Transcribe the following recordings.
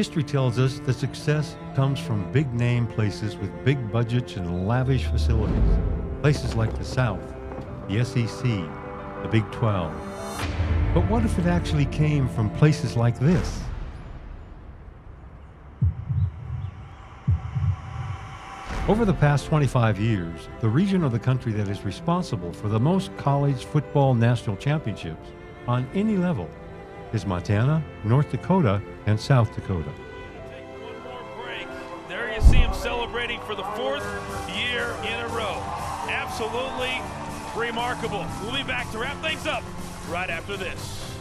History tells us that success comes from big-name places with big budgets and lavish facilities. Places like the South, the SEC, the Big 12. But what if it actually came from places like this? Over the past 25 years, the region of the country that is responsible for the most college football national championships on any level is Montana, North Dakota, and South Dakota. Take one more break. There you see him celebrating for the 4th year in a row. Absolutely remarkable. We'll be back to wrap things up right after this.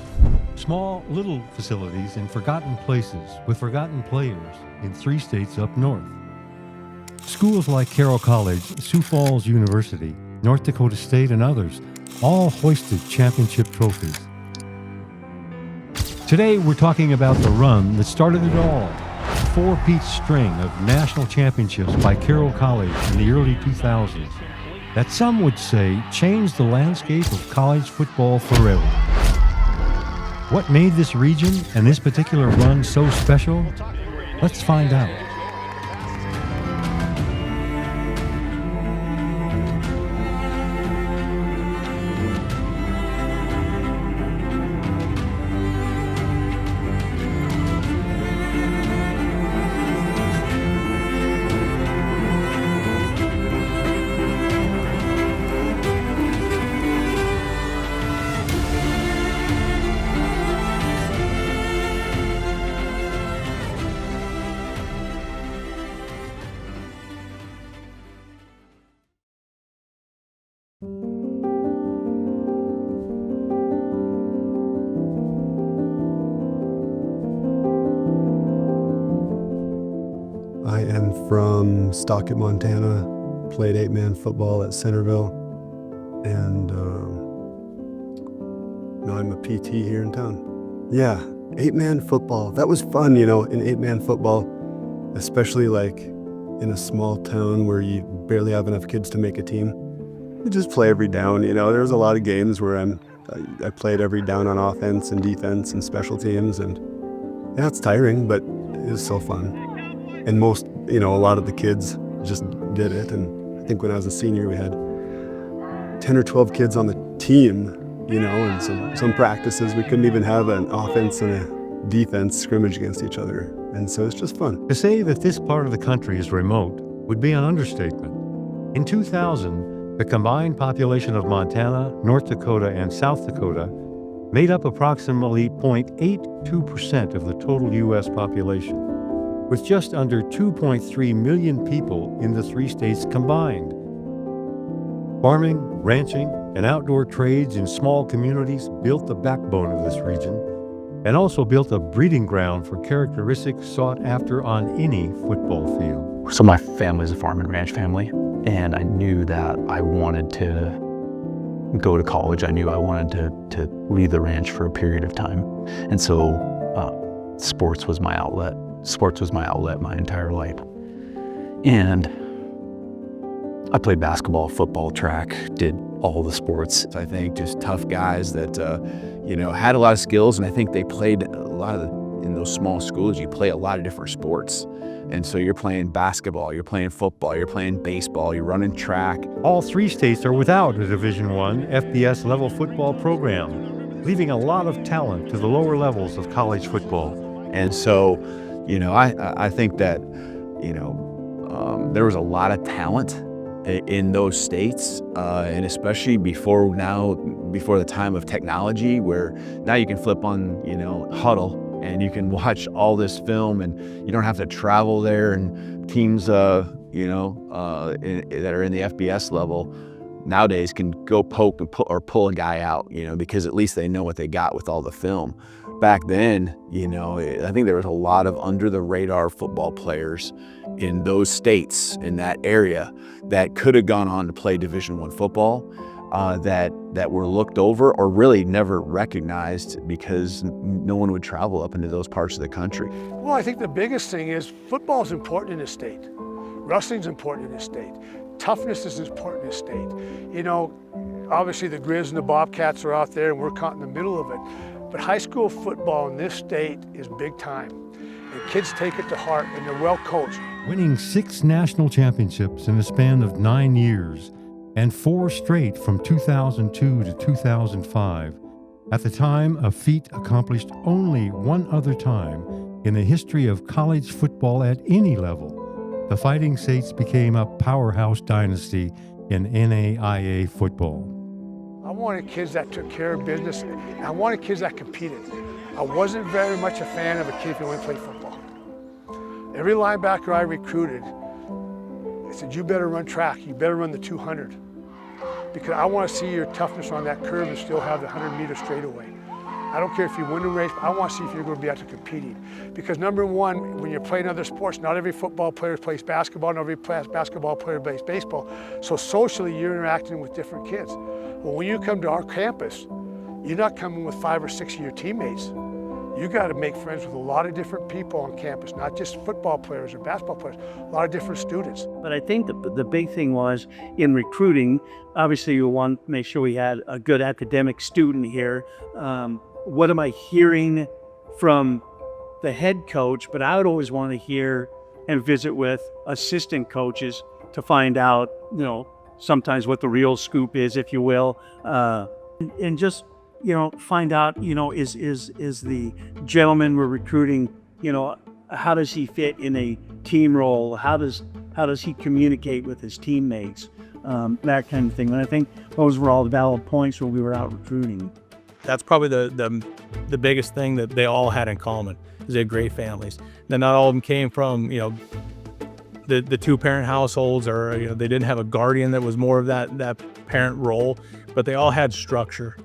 Small, little facilities in forgotten places with forgotten players in 3 states up north. Schools like Carroll College, Sioux Falls University, North Dakota State, and others all hoisted championship trophies. Today, we're talking about the run that started it all. A Four-Peat string of national championships by Carroll College in the early 2000s that some would say changed the landscape of college football forever. What made this region and this particular run so special? Let's find out. I am from Stockton, Montana, played 8-man football at Centerville, and now I'm a PT here in town. Yeah, 8-man football, that was fun, in 8-man football, especially like in a small town where you barely have enough kids to make a team. You just play every down, there was a lot of games where I played every down on offense and defense and special teams, and yeah, it's tiring, but it was so fun. And most, a lot of the kids just did it. And I think when I was a senior, we had 10 or 12 kids on the team, and some practices. We couldn't even have an offense and a defense scrimmage against each other. And so it's just fun. To say that this part of the country is remote would be an understatement. In 2000, the combined population of Montana, North Dakota, and South Dakota made up approximately 0.82% of the total U.S. population, with just under 2.3 million people in the 3 states combined. Farming, ranching, and outdoor trades in small communities built the backbone of this region, and also built a breeding ground for characteristics sought after on any football field. So my family's a farm and ranch family, and I knew that I wanted to go to college. I knew I wanted to leave the ranch for a period of time. And so sports was my outlet. Sports was my outlet my entire life. And I played basketball, football, track, did all the sports. I think just tough guys that, had a lot of skills, and I think they played a lot of in those small schools, you play a lot of different sports. And so you're playing basketball, you're playing football, you're playing baseball, you're running track. All 3 states are without a Division I FBS level football program, leaving a lot of talent to the lower levels of college football. And so, I think that, there was a lot of talent in those states, and especially before the time of technology, where now you can flip on, Huddle, and you can watch all this film, and you don't have to travel there. And teams, that are in the FBS level nowadays can go poke and pull a guy out, because at least they know what they got with all the film. Back then, I think there was a lot of under-the-radar football players in those states, in that area, that could have gone on to play Division I football, that were looked over or really never recognized because no one would travel up into those parts of the country. Well, I think the biggest thing is football is important in this state. Wrestling's important in this state. Toughness is important in this state. Obviously the Grizz and the Bobcats are out there and we're caught in the middle of it. But high school football in this state is big time. And kids take it to heart, and they're well coached. Winning 6 national championships in a span of 9 years and 4 straight from 2002 to 2005. At the time, a feat accomplished only one other time in the history of college football at any level. The Fighting Saints became a powerhouse dynasty in NAIA football. I wanted kids that took care of business. I wanted kids that competed. I wasn't very much a fan of a kid who only played football. Every linebacker I recruited, I said, you better run track. You better run the 200. Because I want to see your toughness on that curve and still have the 100-meter straightaway. I don't care if you win the race, but I want to see if you're going to be out to competing. Because number one, when you're playing other sports, not every football player plays basketball, not every basketball player plays baseball. So socially, you're interacting with different kids. Well, when you come to our campus, you're not coming with 5 or 6 of your teammates. You got to make friends with a lot of different people on campus, not just football players or basketball players, a lot of different students. But I think the big thing was in recruiting, obviously you want to make sure we had a good academic student here. What am I hearing from the head coach? But I would always want to hear and visit with assistant coaches to find out, sometimes what the real scoop is, if you will, and just, find out, is the gentleman we're recruiting, how does he fit in a team role? How does he communicate with his teammates? That kind of thing. And I think those were all the valid points when we were out recruiting. That's probably the biggest thing that they all had in common, is they had great families. Then not all of them came from, the 2-parent households, or they didn't have a guardian that was more of that parent role, but they all had structure.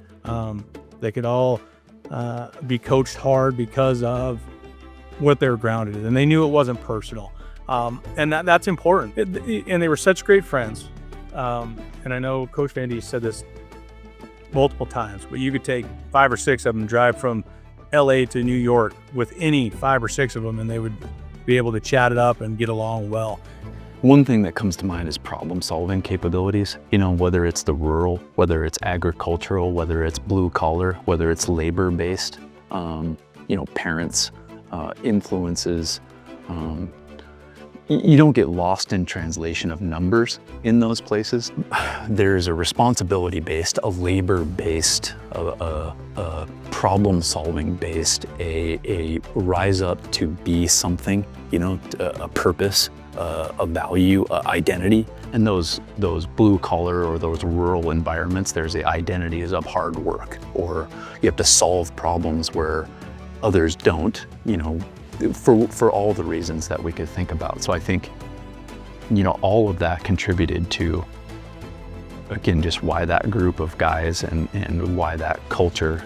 They could all be coached hard because of what they were grounded in, and they knew it wasn't personal, and that's important. And they were such great friends. And I know Coach Van Diest said this multiple times, but you could take 5 or 6 of them, drive from LA to New York with any 5 or 6 of them, and they would be able to chat it up and get along well. One thing that comes to mind is problem-solving capabilities. Whether it's the rural, whether it's agricultural, whether it's blue-collar, whether it's labor-based, parents, influences. You don't get lost in translation of numbers in those places. There's a responsibility-based, a labor-based, a problem-solving-based, a rise up to be something, a purpose, a value, identity. And those blue-collar or those rural environments, there's the identity is of hard work, or you have to solve problems where others don't, for all the reasons that we could think about. So I think, all of that contributed to, again, just why that group of guys and why that culture,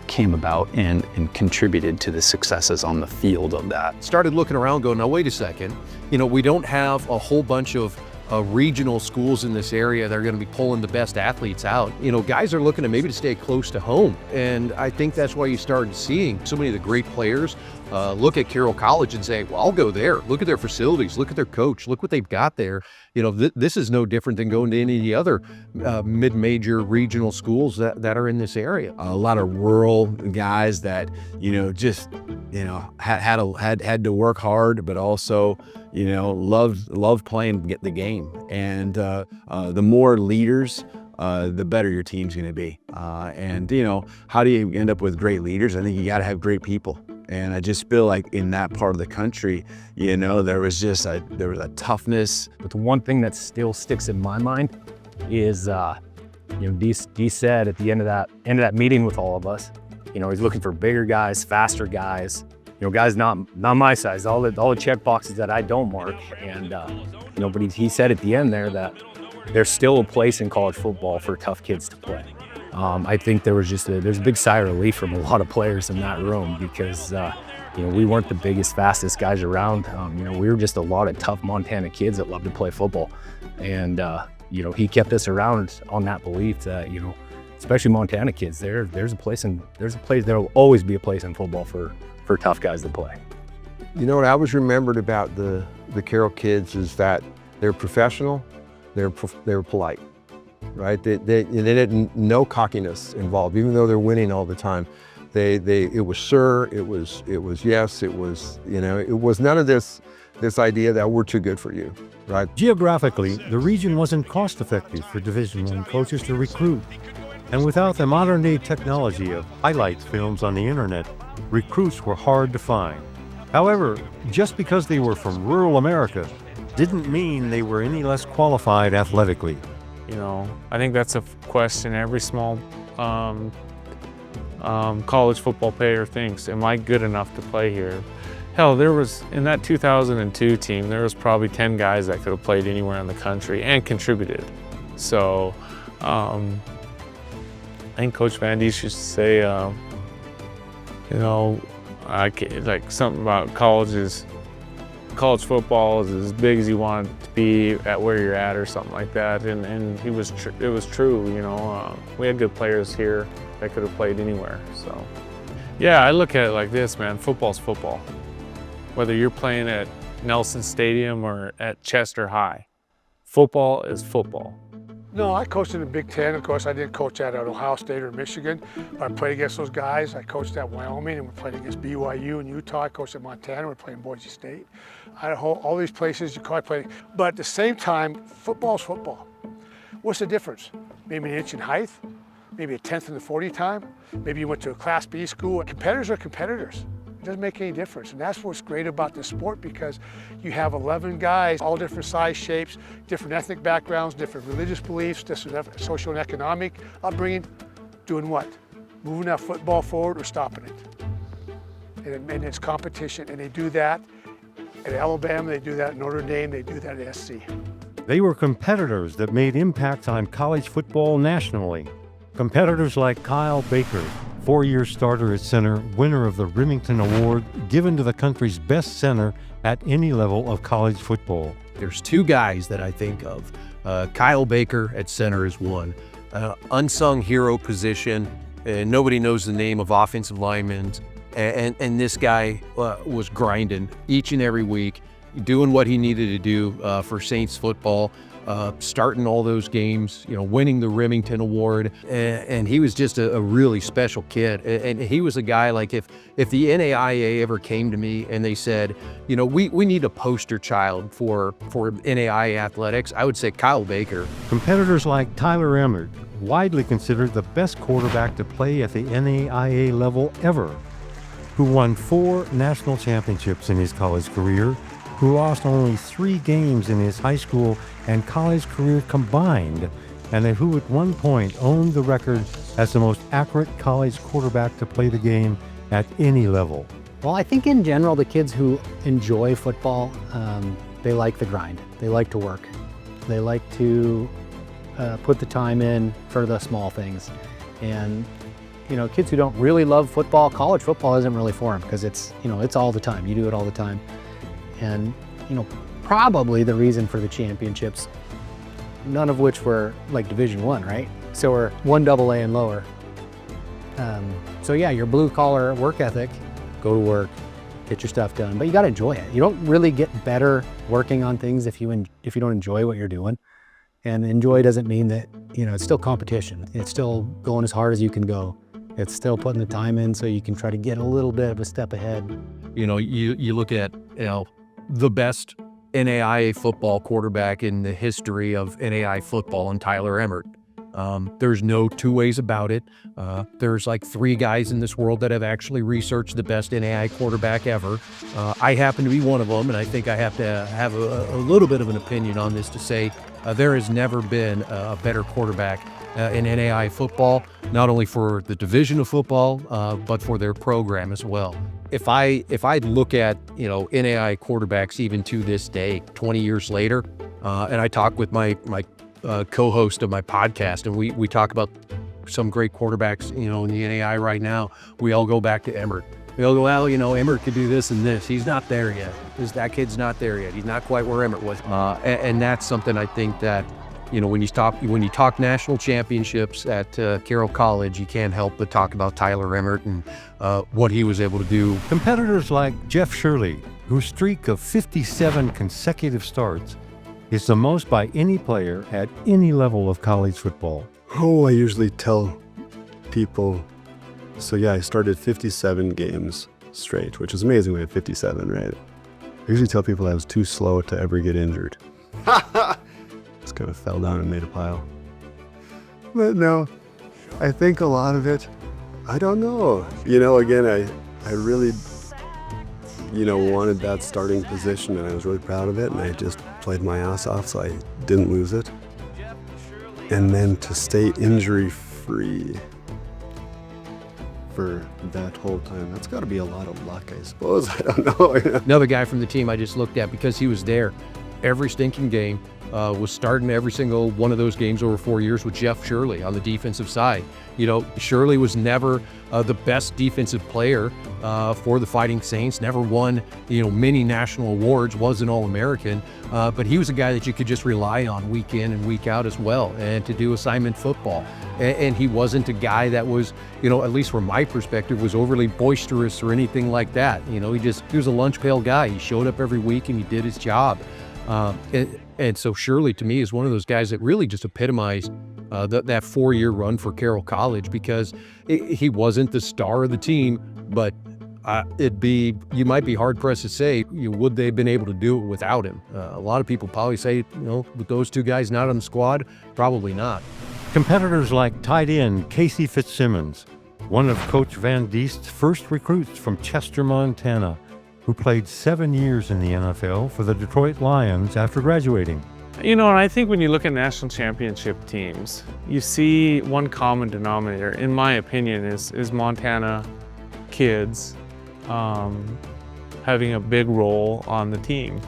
came about and contributed to the successes on the field of that. Started looking around going, now wait a second, we don't have a whole bunch of regional schools in this area that are going to be pulling the best athletes out. Guys are looking to maybe to stay close to home. And I think that's why you started seeing so many of the great players look at Carroll College and say, well, I'll go there. Look at their facilities, look at their coach, look what they've got there. This is no different than going to any of the other mid-major regional schools that are in this area. A lot of rural guys that, just, had to work hard, but also, love playing the game. And the more leaders, the better your team's going to be. And how do you end up with great leaders? I think you got to have great people. And I just feel like in that part of the country, there was a toughness. But the one thing that still sticks in my mind is, Diest said at the end of that meeting with all of us, he's looking for bigger guys, faster guys, guys not my size, all the check boxes that I don't mark. And but he said at the end there that there's still a place in college football for tough kids to play. I think there's a big sigh of relief from a lot of players in that room, because we weren't the biggest, fastest guys around. We were just a lot of tough Montana kids that love to play football, and he kept us around on that belief that especially Montana kids, there's a place there will always be a place in football for tough guys to play. What I always remembered about the Carroll kids is that they're professional, they're polite. Right? They didn't, no cockiness involved, even though they're winning all the time. It was sir, it was yes, it was, it was none of this idea that we're too good for you, right? Geographically, the region wasn't cost-effective for Division I coaches to recruit. And without the modern-day technology of highlights films on the internet, recruits were hard to find. However, just because they were from rural America didn't mean they were any less qualified athletically. I think that's a question every small college football player thinks, am I good enough to play here? Hell, there was, in that 2002 team, there was probably 10 guys that could have played anywhere in the country and contributed. So, I think Coach Van Diest used to say, like something about college football is as big as you want it to be at where you're at or something like that. And it was true, we had good players here that could have played anywhere. So, yeah, I look at it like this, man, football's football. Whether you're playing at Nelson Stadium or at Chester High, football is football. No, I coached in the Big Ten. Of course, I didn't coach at Ohio State or Michigan, but I played against those guys. I coached at Wyoming, and we played against BYU and Utah. I coached at Montana. We're playing Boise State. Idaho, all these places you call play. But at the same time, football's football. What's the difference? Maybe an inch in height, maybe a 10th in the 40 time. Maybe you went to a Class B school. Competitors are competitors. It doesn't make any difference. And that's what's great about this sport, because you have 11 guys, all different size, shapes, different ethnic backgrounds, different religious beliefs, different social and economic upbringing, doing what? Moving that football forward or stopping it. And it's competition, and they do that at Alabama, they do that at Notre Dame, they do that at SC. They were competitors that made impacts on college football nationally. Competitors like Kyle Baker, 4-year starter at center, winner of the Remington Award, given to the country's best center at any level of college football. There's two guys that I think of. Kyle Baker at center is one. Unsung hero position, and nobody knows the name of offensive linemen. And this guy was grinding each and every week, doing what he needed to do for Saints football. Starting all those games, winning the Remington Award, and he was just a really special kid. And he was a guy, like, if the NAIA ever came to me and they said, we need a poster child for NAIA athletics, I would say Kyle Baker. Competitors like Tyler Emmert, widely considered the best quarterback to play at the NAIA level ever, who won 4 national championships in his college career, who lost only 3 games in his high school and college career combined, and who at one point owned the record as the most accurate college quarterback to play the game at any level. Well, I think in general, the kids who enjoy football, they like the grind. They like to work. They like to put the time in for the small things. And kids who don't really love football, college football isn't really for them, because it's all the time. You do it all the time. And, probably the reason for the championships, none of which were like Division I, right? So we're 1AA and lower. So yeah, your blue collar work ethic, go to work, get your stuff done, but you got to enjoy it. You don't really get better working on things if you don't enjoy what you're doing. And enjoy doesn't mean that, it's still competition. It's still going as hard as you can go. It's still putting the time in so you can try to get a little bit of a step ahead. You look at, the best NAIA football quarterback in the history of NAIA football, and Tyler Emmert. There's no two ways about it. There's like 3 guys in this world that have actually researched the best NAIA quarterback ever. I happen to be one of them, and I think I have to have a little bit of an opinion on this to say there has never been a better quarterback in NAIA football, not only for the division of football, but for their program as well. If I look at, NAIA quarterbacks even to this day, 20 years later, and I talk with my co-host of my podcast, and we talk about some great quarterbacks, in the NAIA right now, we all go back to Emmert. We all go, well, Emmert could do this and this. He's not there yet. That kid's not there yet. He's not quite where Emmert was. And that's something I think that, when you talk national championships at Carroll College, you can't help but talk about Tyler Emmert and what he was able to do. Competitors like Jeff Shirley, whose streak of 57 consecutive starts is the most by any player at any level of college football. Oh, I usually tell people So yeah, I started 57 games straight, which is amazing. We had 57, right? I usually tell people I was too slow to ever get injured. Just kind of fell down and made a pile. But no, I think a lot of it, I don't know. You know, again, I really, you know, wanted that starting position, and I was really proud of it, and I just played my ass off so I didn't lose it. And then to stay injury-free for that whole time, that's got to be a lot of luck, I suppose. I don't know. Another guy from the team I just looked at because he was there every stinking game, was starting every single one of those games over 4 years with Jeff Shirley on the defensive side. You know, Shirley was never the best defensive player for the Fighting Saints, never won, you know, many national awards, was an All-American, but he was a guy that you could just rely on week in and week out as well, and to do assignment football. And he wasn't a guy that was, you know, at least from my perspective, was overly boisterous or anything like that. You know, he was a lunch pail guy. He showed up every week and he did his job. And so Shirley, to me, is one of those guys that really just epitomized that 4-year run for Carroll College, because he wasn't the star of the team, but you might be hard pressed to say, would they have been able to do it without him? A lot of people probably say, you know, with those two guys not on the squad, probably not. Competitors like tight end Casey Fitzsimmons, one of Coach Van Diest's first recruits from Chester, Montana, who played 7 years in the NFL for the Detroit Lions after graduating. You know, and I think when you look at national championship teams, you see one common denominator, in my opinion, is Montana kids having a big role on the team.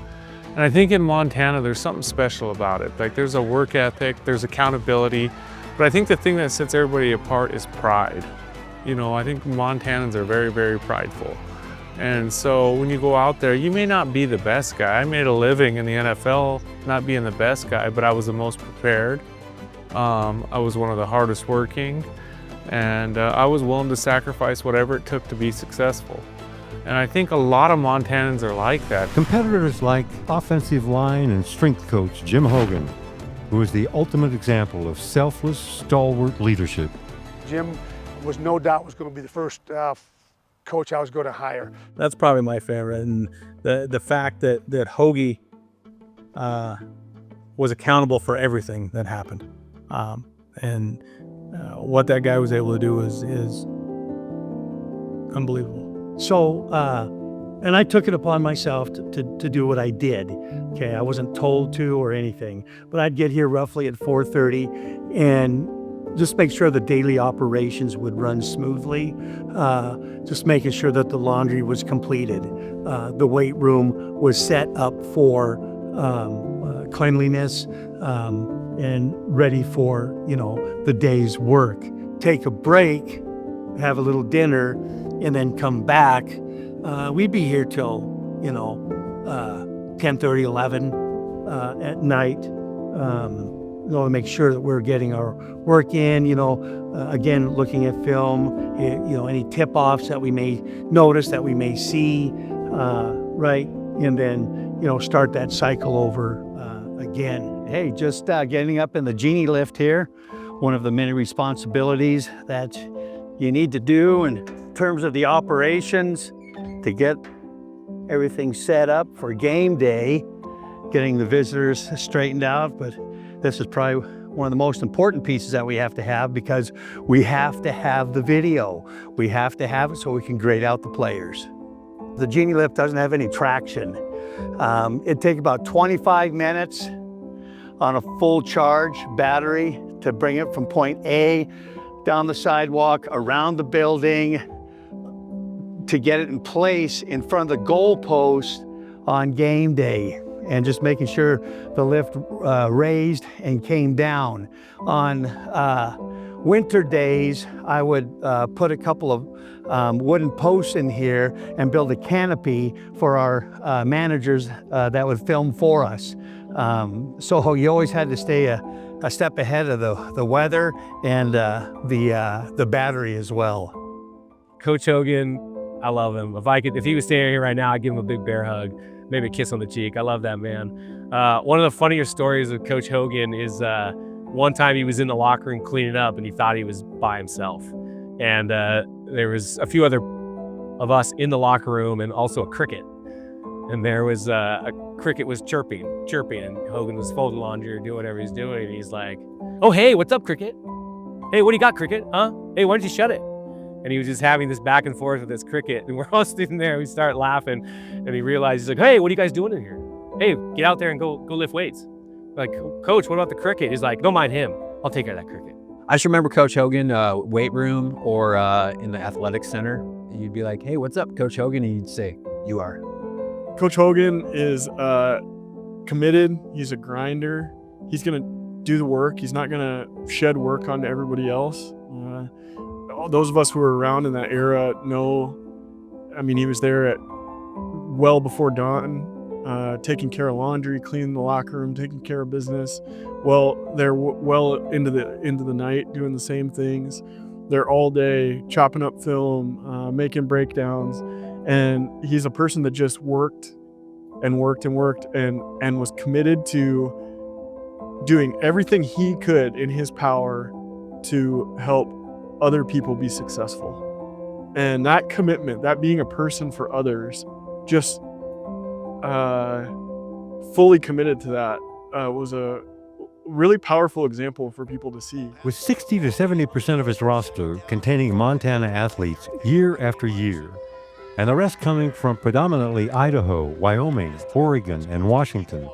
And I think in Montana, there's something special about it. Like, there's a work ethic, there's accountability, but I think the thing that sets everybody apart is pride. You know, I think Montanans are very, very prideful. And so when you go out there, you may not be the best guy. I made a living in the NFL not being the best guy, but I was the most prepared. I was one of the hardest working, and I was willing to sacrifice whatever it took to be successful. And I think a lot of Montanans are like that. Competitors like offensive line and strength coach Jim Hogan, who is the ultimate example of selfless, stalwart leadership. Jim was no doubt was going to be the first coach I was going to hire. That's probably my favorite, and the fact that Hoagie was accountable for everything that happened, and what that guy was able to do is unbelievable. So, and I took it upon myself to do what I did. Okay, I wasn't told to or anything, but I'd get here roughly at 4:30 and just make sure the daily operations would run smoothly, just making sure that the laundry was completed, the weight room was set up for cleanliness, and ready for, you know, the day's work. Take a break, have a little dinner, and then come back. We'd be here till, you know, 10:30, 11 at night. You know, to make sure that we're getting our work in, you know, again, looking at film, you know, any tip-offs that we may notice, that we may see, right? And then, you know, start that cycle over again. Hey, just getting up in the genie lift here, one of the many responsibilities that you need to do in terms of the operations to get everything set up for game day, getting the visitors straightened out, but this is probably one of the most important pieces that we have to have, because we have to have the video. We have to have it so we can grade out the players. The genie lift doesn't have any traction. It'd take about 25 minutes on a full charge battery to bring it from point A down the sidewalk, around the building, to get it in place in front of the goalpost on game day. And just making sure the lift raised and came down. On winter days, I would put a couple of wooden posts in here and build a canopy for our managers that would film for us. So you always had to stay a step ahead of the weather and the battery as well. Coach Hogan, I love him. If he was standing here right now, I'd give him a big bear hug. Maybe a kiss on the cheek. I love that man. One of the funnier stories of Coach Hogan is one time he was in the locker room cleaning up and he thought he was by himself. And there was a few other of us in the locker room and also a cricket. And there was a cricket was chirping, and Hogan was folding laundry or doing whatever he's doing. And he's like, "Oh, hey, what's up, cricket? Hey, what do you got, cricket? Huh? Hey, why don't you shut it?" And he was just having this back and forth with this cricket. And we're all sitting there. We start laughing. And he realized, he's like, "Hey, what are you guys doing in here? Hey, get out there and go lift weights." Like, "Coach, what about the cricket?" He's like, "Don't mind him. I'll take care of that cricket." I just remember Coach Hogan, weight room or in the athletic center. You'd be like, "Hey, what's up, Coach Hogan?" And you'd say, "You are." Coach Hogan is committed. He's a grinder. He's going to do the work. He's not going to shed work onto everybody else. All those of us who were around in that era know, I mean, he was there at well before dawn, taking care of laundry, cleaning the locker room, taking care of business. Well, they're well into the night doing the same things. They're all day chopping up film, making breakdowns. And he's a person that just worked and was committed to doing everything he could in his power to help other people be successful. And that commitment, that being a person for others, just fully committed to that, was a really powerful example for people to see. With 60 to 70% of its roster containing Montana athletes year after year, and the rest coming from predominantly Idaho, Wyoming, Oregon, and Washington,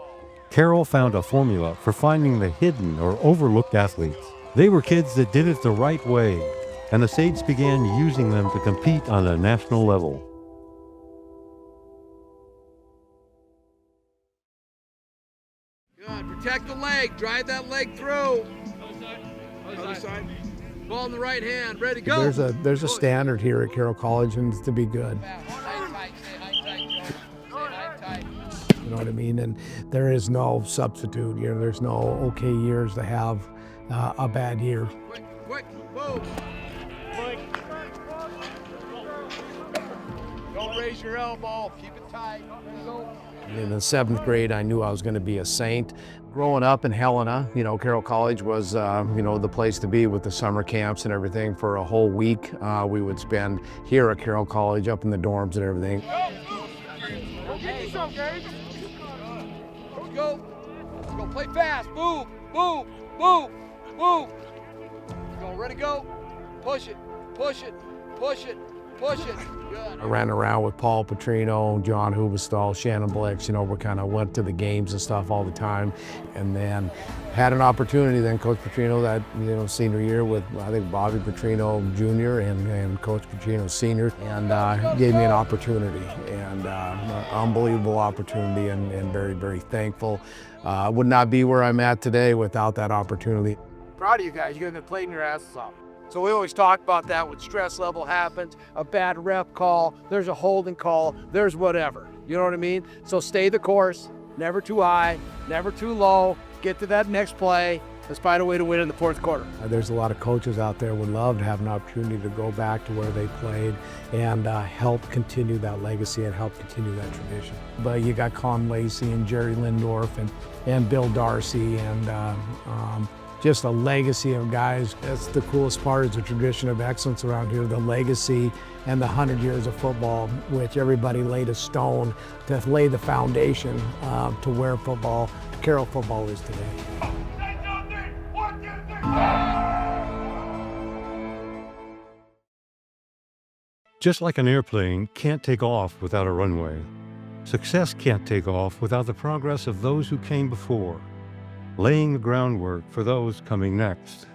Carroll found a formula for finding the hidden or overlooked athletes. They were kids that did it the right way, and the Saints began using them to compete on a national level. Good. Protect the leg. Drive that leg through. Other side. Ball in the right hand. Ready to go. There's a standard here at Carroll College, and it's to be good. You know what I mean? And there is no substitute. You know, there's no okay years to have a bad year. Quick, move. Don't raise your elbow. Keep it tight. In the 7th grade, I knew I was going to be a Saint. Growing up in Helena, you know, Carroll College was, you know, the place to be with the summer camps and everything. For a whole week, we would spend here at Carroll College, up in the dorms and everything. Go get yourself, Gage. Let's go. Let's go. Play fast. Move. Move. Move. Move. Let's go. Ready to go. Push it. Push it. Push it. Push it. Good. I ran around with Paul Petrino, John Hubestall, Shannon Blix. You know, we kind of went to the games and stuff all the time, and then had an opportunity. Then Coach Petrino, that senior year with I think Bobby Petrino Jr. and Coach Petrino Senior, and gave me an opportunity, and an unbelievable opportunity, and very, very thankful. Would not be where I'm at today without that opportunity. Proud of you guys. You guys have been playing your asses off. So we always talk about that when stress level happens, a bad ref call, there's a holding call, there's whatever. You know what I mean? So stay the course, never too high, never too low, get to that next play. Let's find a way to win in the 4th quarter. There's a lot of coaches out there would love to have an opportunity to go back to where they played and help continue that legacy and help continue that tradition. But you got Con Lacey and Jerry Lindorf and Bill Darcy and just a legacy of guys. That's the coolest part, is the tradition of excellence around here, the legacy and the 100 years of football, which everybody laid a stone to lay the foundation to where Carroll football is today. Just like an airplane can't take off without a runway, success can't take off without the progress of those who came before, laying the groundwork for those coming next.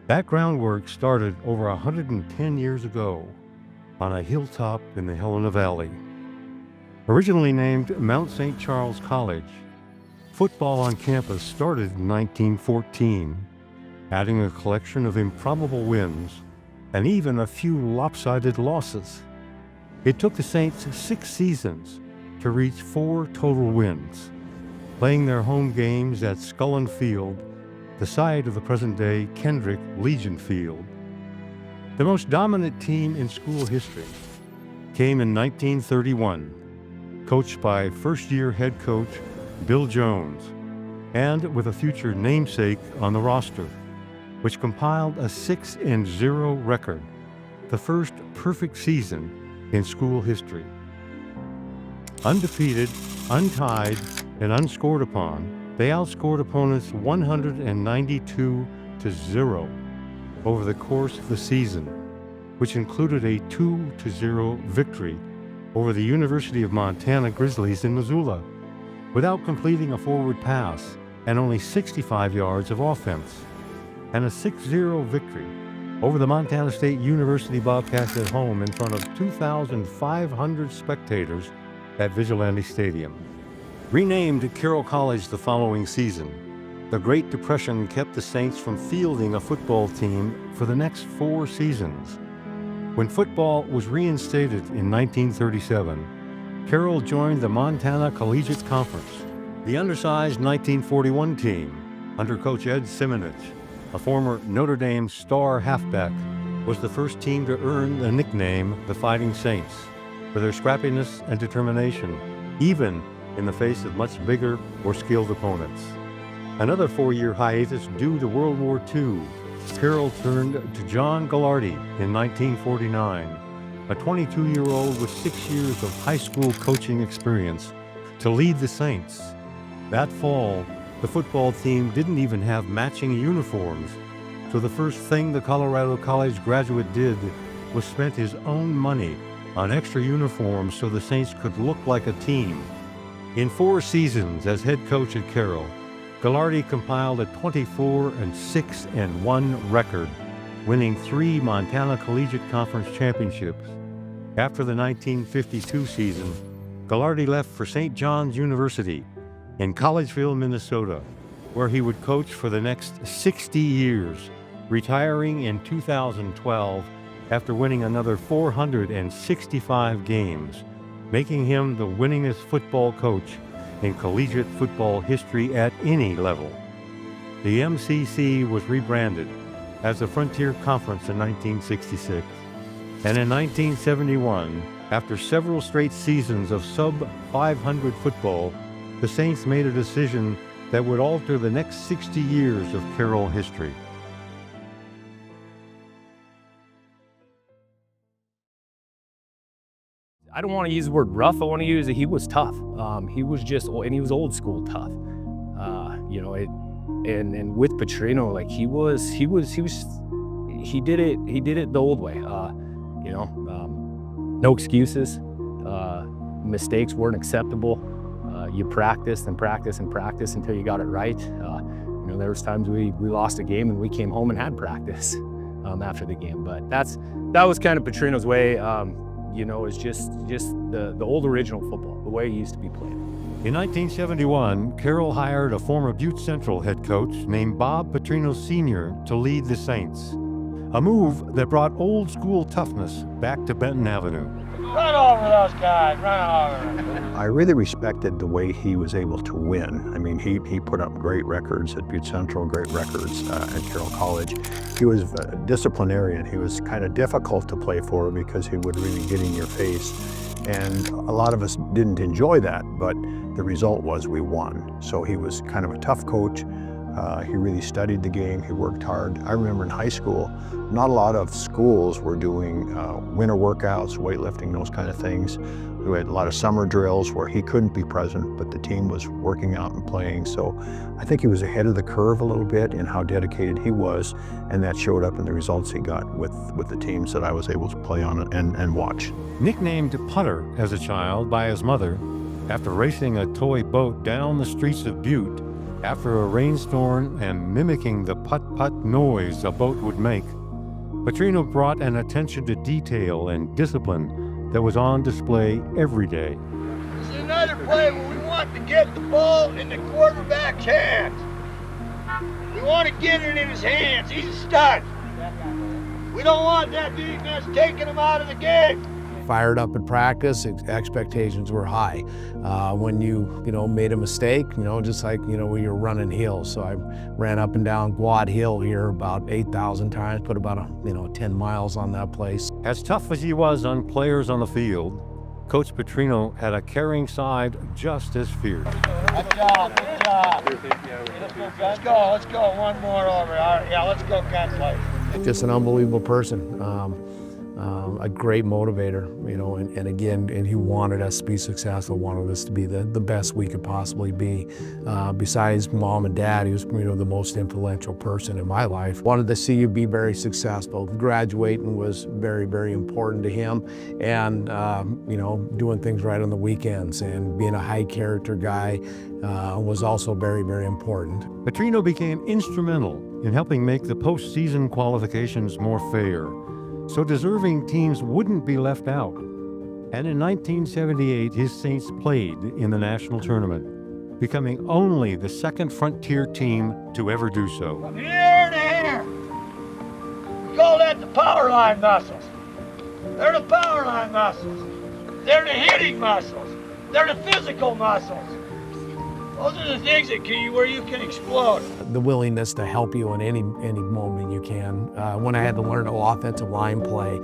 That groundwork started over 110 years ago on a hilltop in the Helena Valley. Originally named Mount St. Charles College, football on campus started in 1914, adding a collection of improbable wins and even a few lopsided losses. It took the Saints 6 seasons to reach 4 total wins, playing their home games at Scullin Field, the site of the present-day Kendrick Legion Field. The most dominant team in school history came in 1931, coached by first-year head coach Bill Jones, and with a future namesake on the roster, which compiled a 6-0 record the first perfect season in school history. Undefeated, untied, and unscored upon, they outscored opponents 192-0 over the course of the season, which included a 2-0 victory over the University of Montana Grizzlies in Missoula, without completing a forward pass and only 65 yards of offense, and a 6-0 victory over the Montana State University Bobcats at home in front of 2,500 spectators at Vigilante Stadium. Renamed Carroll College the following season, the Great Depression kept the Saints from fielding a football team for the next 4 seasons. When football was reinstated in 1937, Carroll joined the Montana Collegiate Conference. The undersized 1941 team, under Coach Ed Simonich, a former Notre Dame star halfback, was the first team to earn the nickname the Fighting Saints for their scrappiness and determination, even in the face of much bigger or skilled opponents. Another 4-year hiatus due to World War II, Carroll turned to John Gallardi in 1949, a 22-year-old with 6 years of high school coaching experience, to lead the Saints. That fall, the football team didn't even have matching uniforms, so the first thing the Colorado College graduate did was spend his own money on extra uniforms so the Saints could look like a team. In 4 seasons as head coach at Carroll, Gallardi compiled a 24-6-1 record, winning 3 Montana Collegiate Conference championships. After the 1952 season, Gallardi left for St. John's University in Collegeville, Minnesota, where he would coach for the next 60 years, retiring in 2012 after winning another 465 games, making him the winningest football coach in collegiate football history at any level. The MCC was rebranded as the Frontier Conference in 1966, and in 1971, after several straight seasons of sub-500 football, the Saints made a decision that would alter the next 60 years of Carroll history. I don't want to use the word rough. I want to use that he was tough. He was just, and he was old school tough. And with Petrino, like he did it the old way. No excuses. Mistakes weren't acceptable. You practiced and practiced and practiced until you got it right. There was times we lost a game and we came home and had practice after the game. But that was kind of Petrino's way. Is just the old original football, the way it used to be played. In 1971, Carroll hired a former Butte Central head coach named Bob Petrino Sr. to lead the Saints, a move that brought old school toughness back to Benton Avenue. Run over those guys, run over. I really respected the way he was able to win. I mean, he put up great records at Butte Central, great records at Carroll College. He was a disciplinarian. He was kind of difficult to play for because he would really get in your face. And a lot of us didn't enjoy that, but the result was we won. So he was kind of a tough coach. He really studied the game. He worked hard. I remember in high school, not a lot of schools were doing winter workouts, weightlifting, those kind of things. We had a lot of summer drills where he couldn't be present, but the team was working out and playing. So I think he was ahead of the curve a little bit in how dedicated he was, and that showed up in the results he got with the teams that I was able to play on and watch. Nicknamed Putter as a child by his mother, after racing a toy boat down the streets of Butte, after a rainstorm and mimicking the putt-putt noise a boat would make, Petrino brought an attention to detail and discipline that was on display every day. This is another play where we want to get the ball in the quarterback's hands. We want to get it in his hands. He's a stud. We don't want that defense taking him out of the game. Fired up in practice, expectations were high. When you made a mistake, just like, when you're running hills. So I ran up and down Guad Hill here about 8,000 times, put about 10 miles on that place. As tough as he was on players on the field, Coach Petrino had a caring side just as fierce. Good job, good job. Let's go, one more over. All right, yeah, let's go gunplay. Just an unbelievable person. a great motivator, you know, and again, and he wanted us to be successful, wanted us to be the best we could possibly be. Besides mom and dad, he was, you know, the most influential person in my life. Wanted to see you be very successful. Graduating was very, very important to him, and you know, doing things right on the weekends and being a high character guy was also very, very important. Petrino became instrumental in helping make the postseason qualifications more fair, so deserving teams wouldn't be left out. And in 1978, his Saints played in the national tournament, becoming only the second Frontier team to ever do so. From here to here, we call that the power line muscles. They're the power line muscles. They're the hitting muscles. They're the physical muscles. Those are the things that where you can explode. The willingness to help you in any moment you can. When I had to learn offensive line play,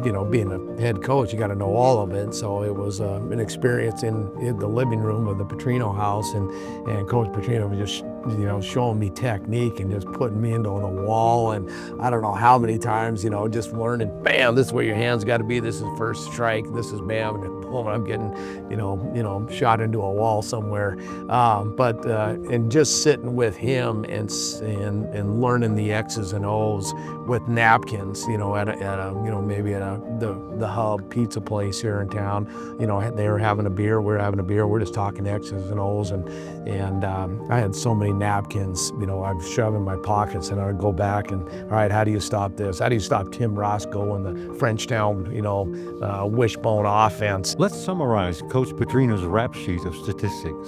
you know, being a head coach, you got to know all of it. So it was an experience in the living room of the Petrino house, and Coach Petrino was just, you know, showing me technique and just putting me into the wall. And I don't know how many times, you know, just learning, bam, this is where your hands got to be. This is first strike. This is bam, and boom, I'm getting, you know, shot into a wall somewhere. And just sitting with him and learning the X's and O's with napkins, you know, at a you know, maybe at the Hub pizza place here in town. You know, they were having a beer, we're having a beer, we're just talking X's and O's, and I had so many napkins, you know, I'd shove in my pockets, and I'd go back and, all right, how do you stop this? How do you stop Tim Roscoe and the Frenchtown, you know, wishbone offense? Let's summarize Coach Petrino's rap sheet of statistics.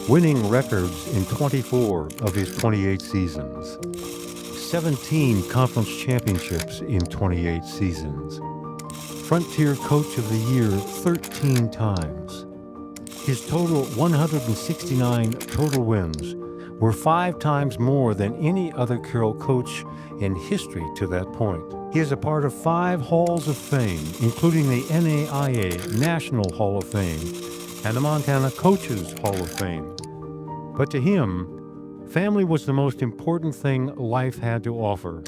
Winning records in 24 of his 28 seasons. 17 conference championships in 28 seasons. Frontier Coach of the Year 13 times. His total 169 total wins were 5 times more than any other Carroll coach in history to that point. He is a part of 5 Halls of Fame, including the NAIA National Hall of Fame and the Montana Coaches Hall of Fame. But to him, family was the most important thing life had to offer.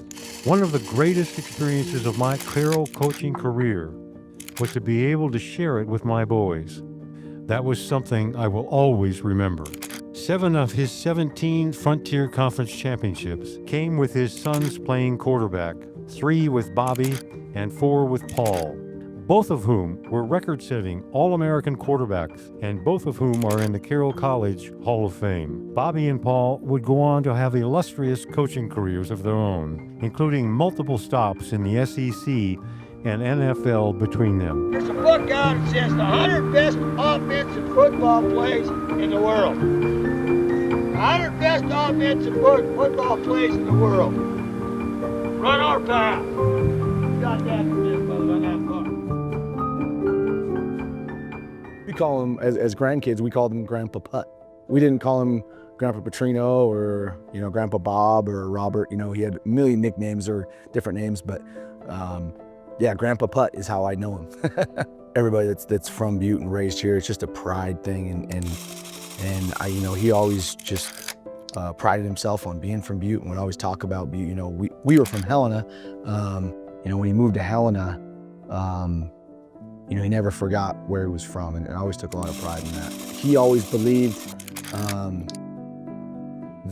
One of the greatest experiences of my Carroll coaching career was to be able to share it with my boys. That was something I will always remember. 7 of his 17 Frontier Conference championships came with his sons playing quarterback, 3 with Bobby and 4 with Paul, both of whom were record-setting All-American quarterbacks, and both of whom are in the Carroll College Hall of Fame. Bobby and Paul would go on to have illustrious coaching careers of their own, including multiple stops in the SEC and NFL between them. There's a book out that says the 100 best offensive football plays in the world. 100 best offensive football plays in the world. Run our path. Got that from this brother on that book. We call him, as grandkids, we called him Grandpa Putt. We didn't call him Grandpa Petrino or, you know, Grandpa Bob or Robert. You know, he had a million nicknames or different names, but yeah, Grandpa Putt is how I know him. Everybody that's from Butte and raised here, it's just a pride thing, and I, you know, he always just prided himself on being from Butte and would always talk about Butte. You know, we were from Helena. You know, when he moved to Helena, you know, he never forgot where he was from, and I always took a lot of pride in that. He always believed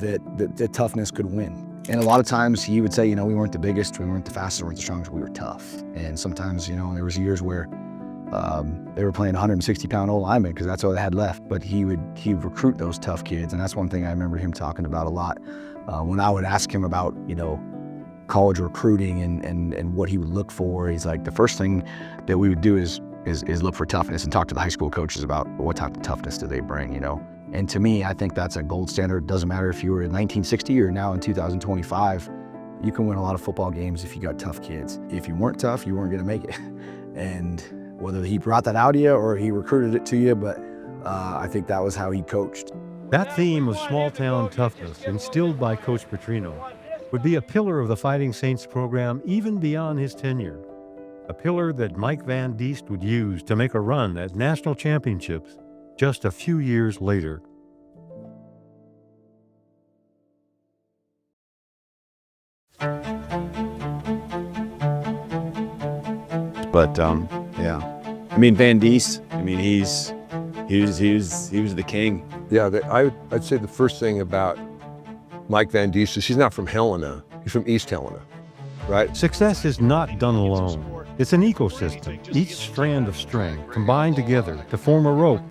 that toughness could win. And a lot of times he would say, you know, we weren't the biggest, we weren't the fastest, we weren't the strongest, we were tough. And sometimes, you know, there was years where they were playing 160-pound old linemen because that's all they had left. But he would recruit those tough kids, and that's one thing I remember him talking about a lot. When I would ask him about, you know, college recruiting and what he would look for, he's like, the first thing that we would do is look for toughness and talk to the high school coaches about what type of toughness do they bring, you know. And to me, I think that's a gold standard. It doesn't matter if you were in 1960 or now in 2025, you can win a lot of football games if you got tough kids. If you weren't tough, you weren't gonna make it. And whether he brought that out of you or he recruited it to you, but I think that was how he coached. That theme of small-town toughness, instilled by Coach Petrino, would be a pillar of the Fighting Saints program even beyond his tenure. A pillar that Mike Van Diest would use to make a run at national championships just a few years later. But yeah, I mean Van Diest. I mean he was the king. Yeah, I'd say the first thing about Mike Van Diest is he's not from Helena. He's from East Helena, right? Success is not done alone. It's an ecosystem, each strand of string combined together to form a rope.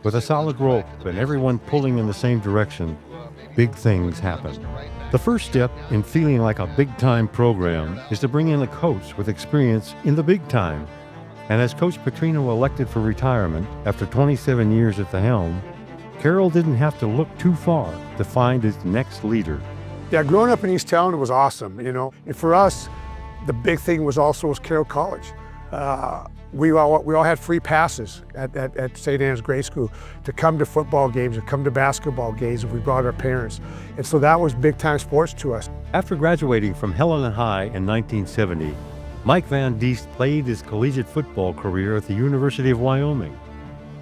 With a solid rope and everyone pulling in the same direction, big things happen. The first step in feeling like a big-time program is to bring in a coach with experience in the big time. And as Coach Petrino elected for retirement after 27 years at the helm, Carroll didn't have to look too far to find his next leader. Yeah, growing up in East Town was awesome, you know. And for us, the big thing was Carroll College. We all had free passes at St. Anne's Grade School to come to football games and come to basketball games, and we brought our parents. And so that was big time sports to us. After graduating from Helena High in 1970, Mike Van Diest played his collegiate football career at the University of Wyoming,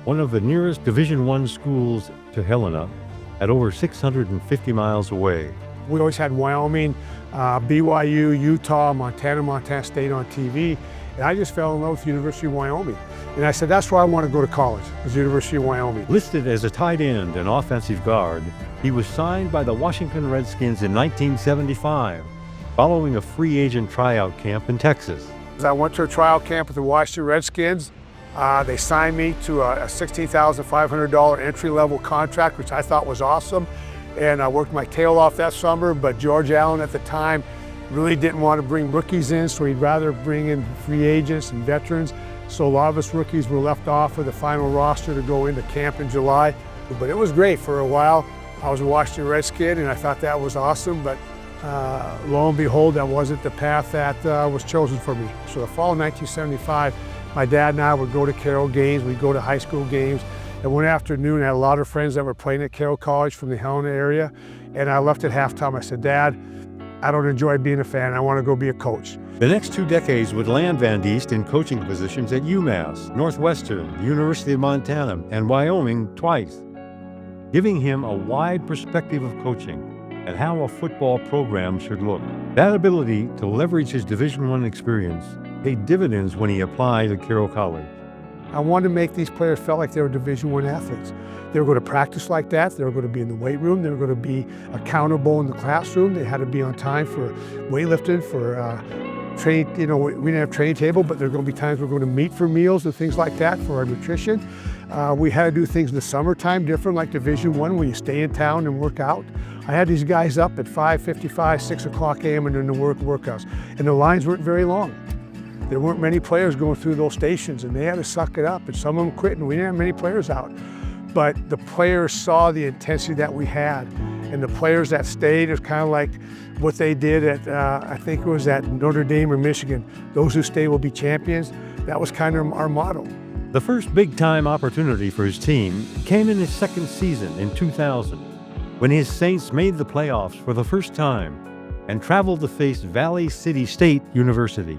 one of the nearest Division I schools to Helena, at over 650 miles away. We always had Wyoming, BYU, Utah, Montana State on TV. And I just fell in love with the University of Wyoming. And I said, that's where I want to go to college, is the University of Wyoming. Listed as a tight end and offensive guard, he was signed by the Washington Redskins in 1975, following a free agent tryout camp in Texas. I went to a tryout camp with the Washington Redskins. They signed me to a $16,500 entry-level contract, which I thought was awesome. And I worked my tail off that summer, but George Allen at the time really didn't want to bring rookies in, so he'd rather bring in free agents and veterans. So a lot of us rookies were left off of the final roster to go into camp in July. But it was great for a while. I was a Washington Redskin, and I thought that was awesome, but lo and behold, that wasn't the path that was chosen for me. So the fall of 1975, my dad and I would go to Carroll games, we'd go to high school games, and one afternoon I had a lot of friends that were playing at Carroll College from the Helena area, and I left at halftime. I said, Dad, I don't enjoy being a fan, I want to go be a coach. The next 2 decades would land Van Diest in coaching positions at UMass, Northwestern, the University of Montana, and Wyoming twice, giving him a wide perspective of coaching and how a football program should look. That ability to leverage his Division I experience paid dividends when he applied at Carroll College. I wanted to make these players feel like they were Division I athletes. They were going to practice like that. They were going to be in the weight room. They were going to be accountable in the classroom. They had to be on time for weightlifting, for training. You know, we didn't have training table, but there were going to be times we're going to meet for meals and things like that for our nutrition. We had to do things in the summertime different, like Division I, where you stay in town and work out. I had these guys up at 5:55, 6 o'clock a.m. and doing the workouts, and the lines weren't very long. There weren't many players going through those stations, and they had to suck it up, and some of them quit, and we didn't have many players out. But the players saw the intensity that we had, and the players that stayed, it's kind of like what they did at, I think it was at Notre Dame or Michigan. Those who stay will be champions. That was kind of our motto. The first big-time opportunity for his team came in his second season in 2000, when his Saints made the playoffs for the first time and traveled to face Valley City State University.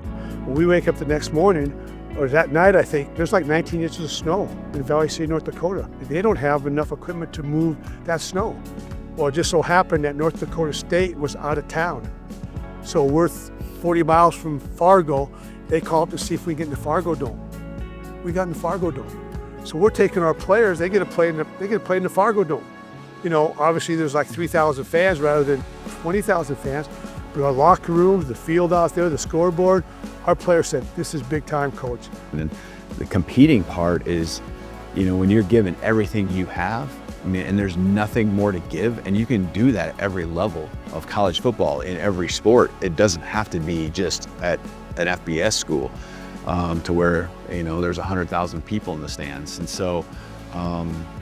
When we wake up the next morning, or that night I think, there's like 19 inches of snow in Valley City, North Dakota. They don't have enough equipment to move that snow. Well, it just so happened that North Dakota State was out of town. So we're 40 miles from Fargo. They called up to see if we can get in the Fargo Dome. We got in the Fargo Dome. So we're taking our players, they get to play in the Fargo Dome. You know, obviously there's like 3,000 fans rather than 20,000 fans. But our locker rooms, the field out there, the scoreboard, our players said, this is big time, coach. And then the competing part is, you know, when you're given everything you have, I mean, and there's nothing more to give, and you can do that at every level of college football in every sport. It doesn't have to be just at an FBS school to where, you know, there's 100,000 people in the stands. And so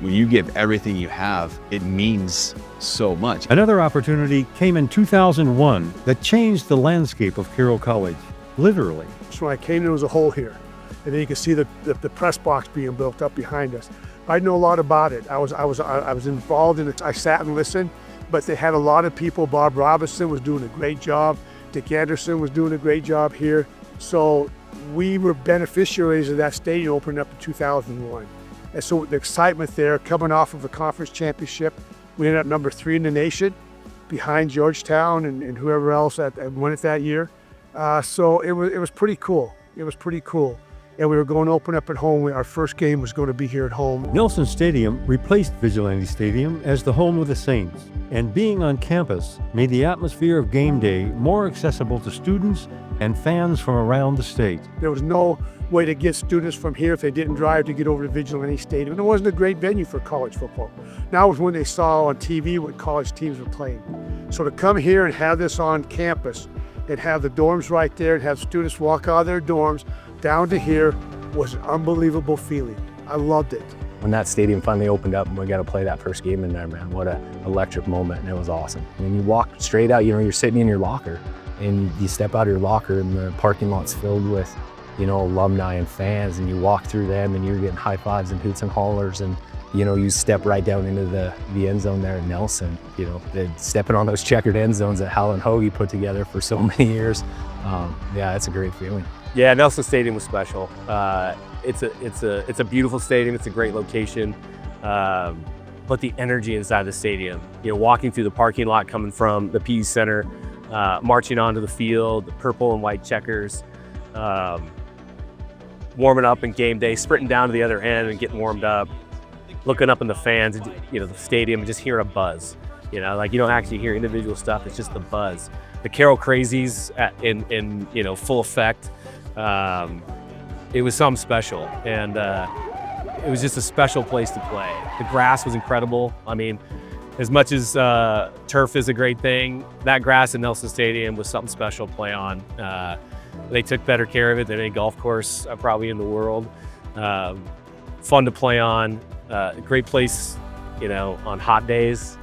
when you give everything you have, it means so much. Another opportunity came in 2001 that changed the landscape of Carroll College, literally. So when I came in, there was a hole here. And then you can see the press box being built up behind us. I know a lot about it. I was involved in it. I sat and listened, but they had a lot of people. Bob Robinson was doing a great job. Dick Anderson was doing a great job here. So we were beneficiaries of that stadium opening up in 2001. And so the excitement there, coming off of a conference championship, we ended up number 3 in the nation, behind Georgetown and whoever else that won it that year. So it was pretty cool. It was pretty cool. And we were going to open up at home. Our first game was going to be here at home. Nelson Stadium replaced Vigilante Stadium as the home of the Saints, and being on campus made the atmosphere of game day more accessible to students and fans from around the state. There was no way to get students from here if they didn't drive to get over to Vigilante Stadium. And it wasn't a great venue for college football. Now was when they saw on TV what college teams were playing. So to come here and have this on campus and have the dorms right there and have students walk out of their dorms down to here was an unbelievable feeling. I loved it. When that stadium finally opened up and we got to play that first game in there, man, what an electric moment, and it was awesome. And you walk straight out, you're sitting in your locker, and you step out of your locker and the parking lot's filled with, alumni and fans, and you walk through them and you're getting high fives and hoots and hollers, and you step right down into the end zone there at Nelson. Stepping on those checkered end zones that Hal and Hoagie put together for so many years. Yeah, it's a great feeling. Yeah, Nelson Stadium was special. It's a beautiful stadium. It's a great location. But the energy inside the stadium, walking through the parking lot, coming from the PE Center, marching onto the field, the purple and white checkers, warming up in game day, sprinting down to the other end and getting warmed up, looking up in the fans, the stadium, and just hearing a buzz. You don't actually hear individual stuff. It's just the buzz. The Carroll crazies in full effect. It was something special, and it was just a special place to play. The grass was incredible. I mean, as much as turf is a great thing, that grass in Nelson Stadium was something special to play on. They took better care of it than any golf course probably in the world. Fun to play on. Great place, on hot days.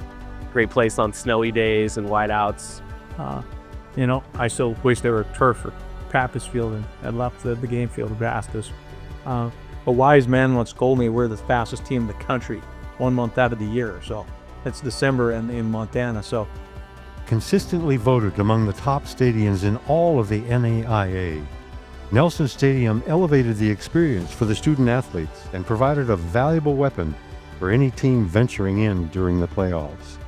Great place on snowy days and whiteouts. I still wish there were turf or practice field and left the game field of Vastus. A wise man once told me we're the fastest team in the country 1 month out of the year. So it's December in Montana. So Consistently voted among the top stadiums in all of the NAIA, Nelson Stadium elevated the experience for the student athletes and provided a valuable weapon for any team venturing in during the playoffs.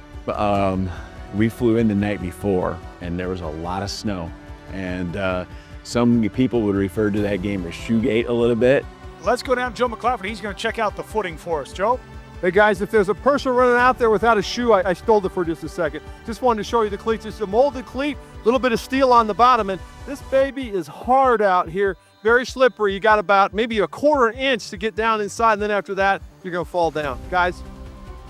We flew in the night before, and there was a lot of snow. And some people would refer to that game as shoegate a little bit. Let's go down to Joe McClafferty. He's going to check out the footing for us. Joe? Hey guys, if there's a person running out there without a shoe, I stole it for just a second. Just wanted to show you the cleats. It's a molded cleat, a little bit of steel on the bottom, and this baby is hard out here, very slippery. You got about maybe a 1/4 inch to get down inside, and then after that, you're gonna fall down. Guys?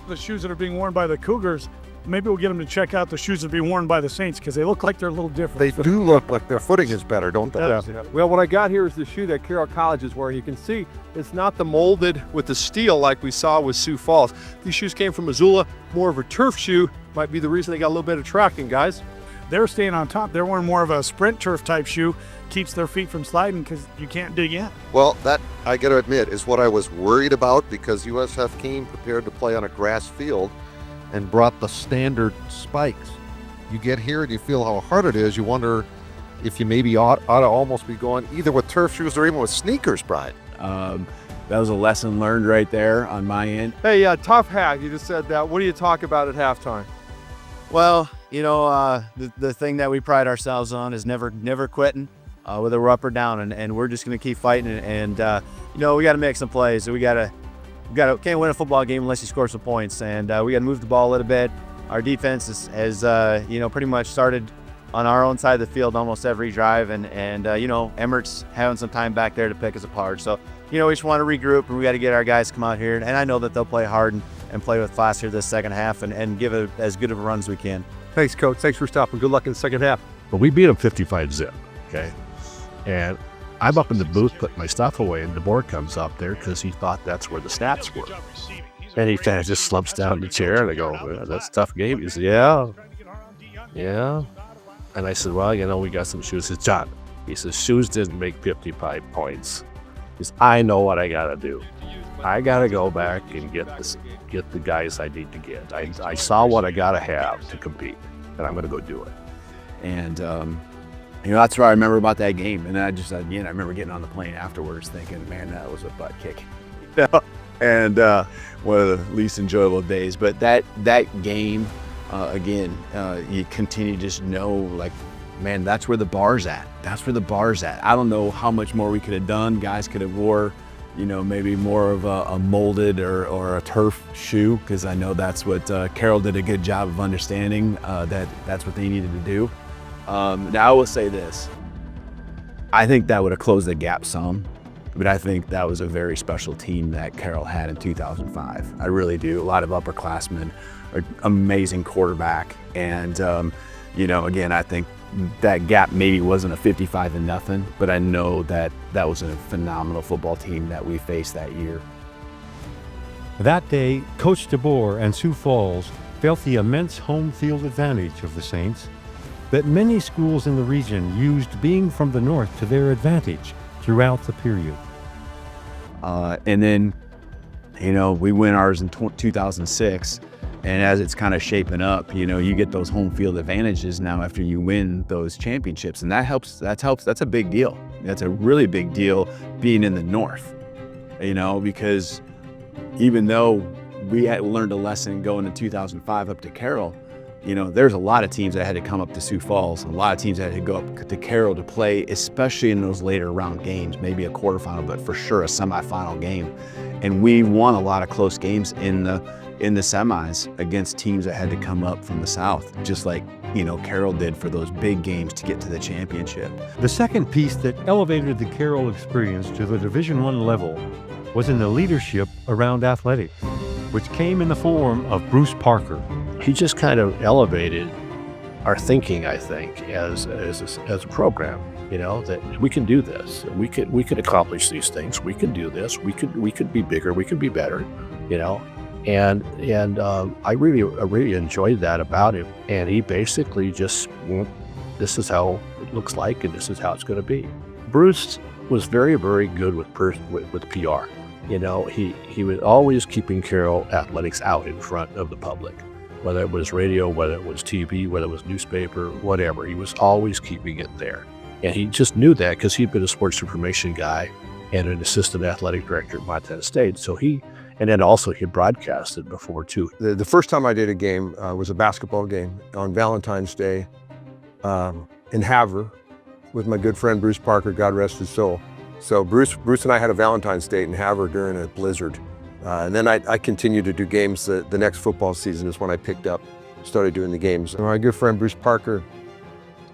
The shoes that are being worn by the Cougars, maybe we'll get them to check out the shoes that are being worn by the Saints, because they look like they're a little different. They do look like their footing is better, don't they? Yeah. Well, what I got here is the shoe that Carroll College is wearing. You can see it's not the molded with the steel like we saw with Sioux Falls. These shoes came from Missoula, more of a turf shoe. Might be the reason they got a little bit of tracking, guys. They're staying on top. They're wearing more of a sprint turf type shoe. Keeps their feet from sliding because you can't dig in. Well, that, I got to admit, is what I was worried about, because USF came prepared to play on a grass field and brought the standard spikes. You get here and you feel how hard it is. You wonder if you maybe ought to almost be going either with turf shoes or even with sneakers, Brian. That was a lesson learned right there on my end. Hey, tough hat, you just said that. What do you talk about at halftime? Well, the thing that we pride ourselves on is never quitting, whether we're up or down, and we're just going to keep fighting. And we got to make some plays. So we can't win a football game unless you score some points, and we got to move the ball a little bit. Our defense has pretty much started on our own side of the field almost every drive, and Emmert's having some time back there to pick us apart. So we just want to regroup, and we got to get our guys to come out here, and I know that they'll play hard and play with class here this second half and give it as good of a run as we can. Thanks, Coach. Thanks for stopping. Good luck in the second half. But we beat them 55-zip, okay? And I'm up in the booth putting my stuff away, and DeBoer comes up there because he thought that's where the stats were. And he kind of just slumps down in the chair, and I go, well, that's a tough game. He said, yeah. And I said, well, we got some shoes. He says, John, he says, shoes didn't make 55 points. He says, I know what I got to do. I got to go back and get the guys I need to get. I saw what I got to have to compete, and I'm going to go do it. And, that's what I remember about that game. And I remember getting on the plane afterwards thinking, man, that was a butt kick. And one of the least enjoyable days. But that game, again, you continue to just know, like, man, that's where the bar's at. That's where the bar's at. I don't know how much more we could have done. Guys could have wore, you know, maybe more of a molded or a turf shoe, because I know that's what Carroll did a good job of understanding that's what they needed to do. Now I will say this. I think that would have closed the gap some, but I think that was a very special team that Carroll had in 2005. I really do. A lot of upperclassmen, an amazing quarterback, and you know, again, I think that gap maybe wasn't a 55-0, but I know that that was a phenomenal football team that we faced that year. That day, Coach DeBoer and Sioux Falls felt the immense home field advantage of the Saints that many schools in the region used being from the north to their advantage throughout the period. And then, you know, we win ours in 2006. And as it's kind of shaping up, you know, you get those home field advantages now after you win those championships. And that helps, that's a big deal. That's a really big deal being in the north, you know, because even though we had learned a lesson going in 2005 up to Carroll, you know, there's a lot of teams that had to come up to Sioux Falls, a lot of teams that had to go up to Carroll to play, especially in those later round games, maybe a quarterfinal, but for sure a semifinal game. And we won a lot of close games in the semis against teams that had to come up from the south, just like, you know, Carroll did for those big games to get to the championship. The second piece that elevated the Carroll experience to the Division I level was in the leadership around athletics, which came in the form of Bruce Parker. He just kind of elevated our thinking, I think, as a program. You know, that we can do this. We could accomplish these things. We can do this. We could be bigger. We could be better. You know. And I really enjoyed that about him. And he basically just, this is how it looks like, and this is how it's going to be. Bruce was very, very good with PR. You know, he was always keeping Carroll athletics out in front of the public, whether it was radio, whether it was TV, whether it was newspaper, whatever. He was always keeping it there. And he just knew that because he'd been a sports information guy and an assistant athletic director at Montana State. So and then also he broadcasted before too. The first time I did a game was a basketball game on Valentine's Day in Havre with my good friend Bruce Parker, God rest his soul. So Bruce and I had a Valentine's Day in Havre during a blizzard. And then I continued to do games. The next football season is when I started doing the games. My good friend Bruce Parker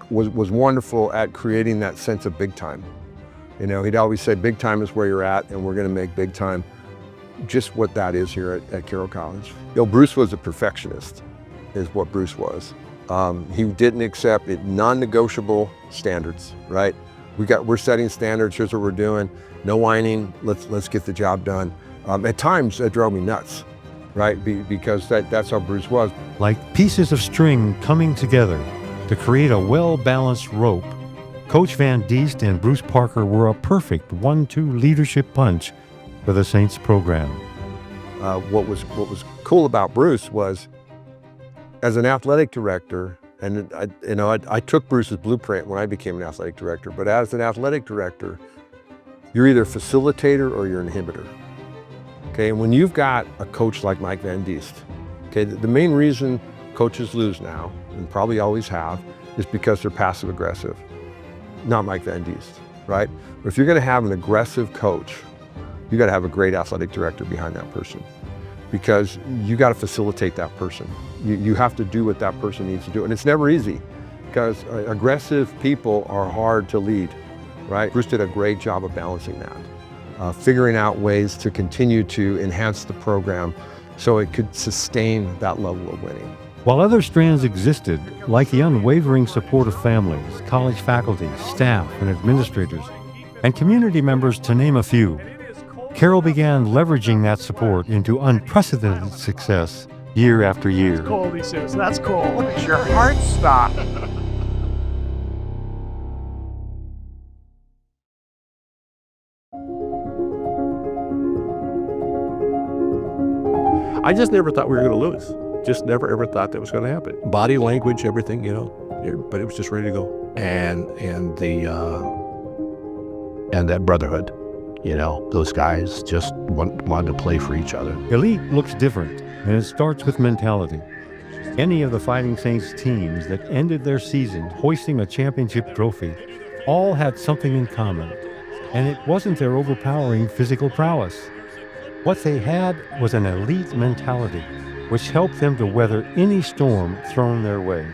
was wonderful at creating that sense of big time. You know, he'd always say big time is where you're at, and we're gonna make big time just what that is here at Carroll College. You know, Bruce was a perfectionist, is what Bruce was. He didn't accept non-negotiable standards, right? We're setting standards, here's what we're doing, no whining, let's get the job done. At times, that drove me nuts, right? Because that's how Bruce was. Like pieces of string coming together to create a well-balanced rope, Coach Van Diest and Bruce Parker were a perfect 1-2 leadership punch for the Saints program. What was cool about Bruce was, as an athletic director, and I took Bruce's blueprint when I became an athletic director, but as an athletic director, you're either a facilitator or you're an inhibitor. Okay, and when you've got a coach like Mike Van Diest, okay, the main reason coaches lose now, and probably always have, is because they're passive aggressive, not Mike Van Diest, right? But if you're gonna have an aggressive coach, you gotta have a great athletic director behind that person, because you gotta facilitate that person. You have to do what that person needs to do, and it's never easy, because aggressive people are hard to lead, right? Bruce did a great job of balancing that, figuring out ways to continue to enhance the program so it could sustain that level of winning. While other strands existed, like the unwavering support of families, college faculty, staff, and administrators, and community members, to name a few, Carroll began leveraging that support into unprecedented success year after year. That's cool, he says. That's cool. Makes your heart stop. I just never thought we were going to lose. Just never ever thought that was going to happen. Body language, everything, you know, but it was just ready to go. And that brotherhood, you know, those guys just wanted to play for each other. Elite looks different, and it starts with mentality. Any of the Fighting Saints teams that ended their season hoisting a championship trophy all had something in common, and it wasn't their overpowering physical prowess. What they had was an elite mentality, which helped them to weather any storm thrown their way.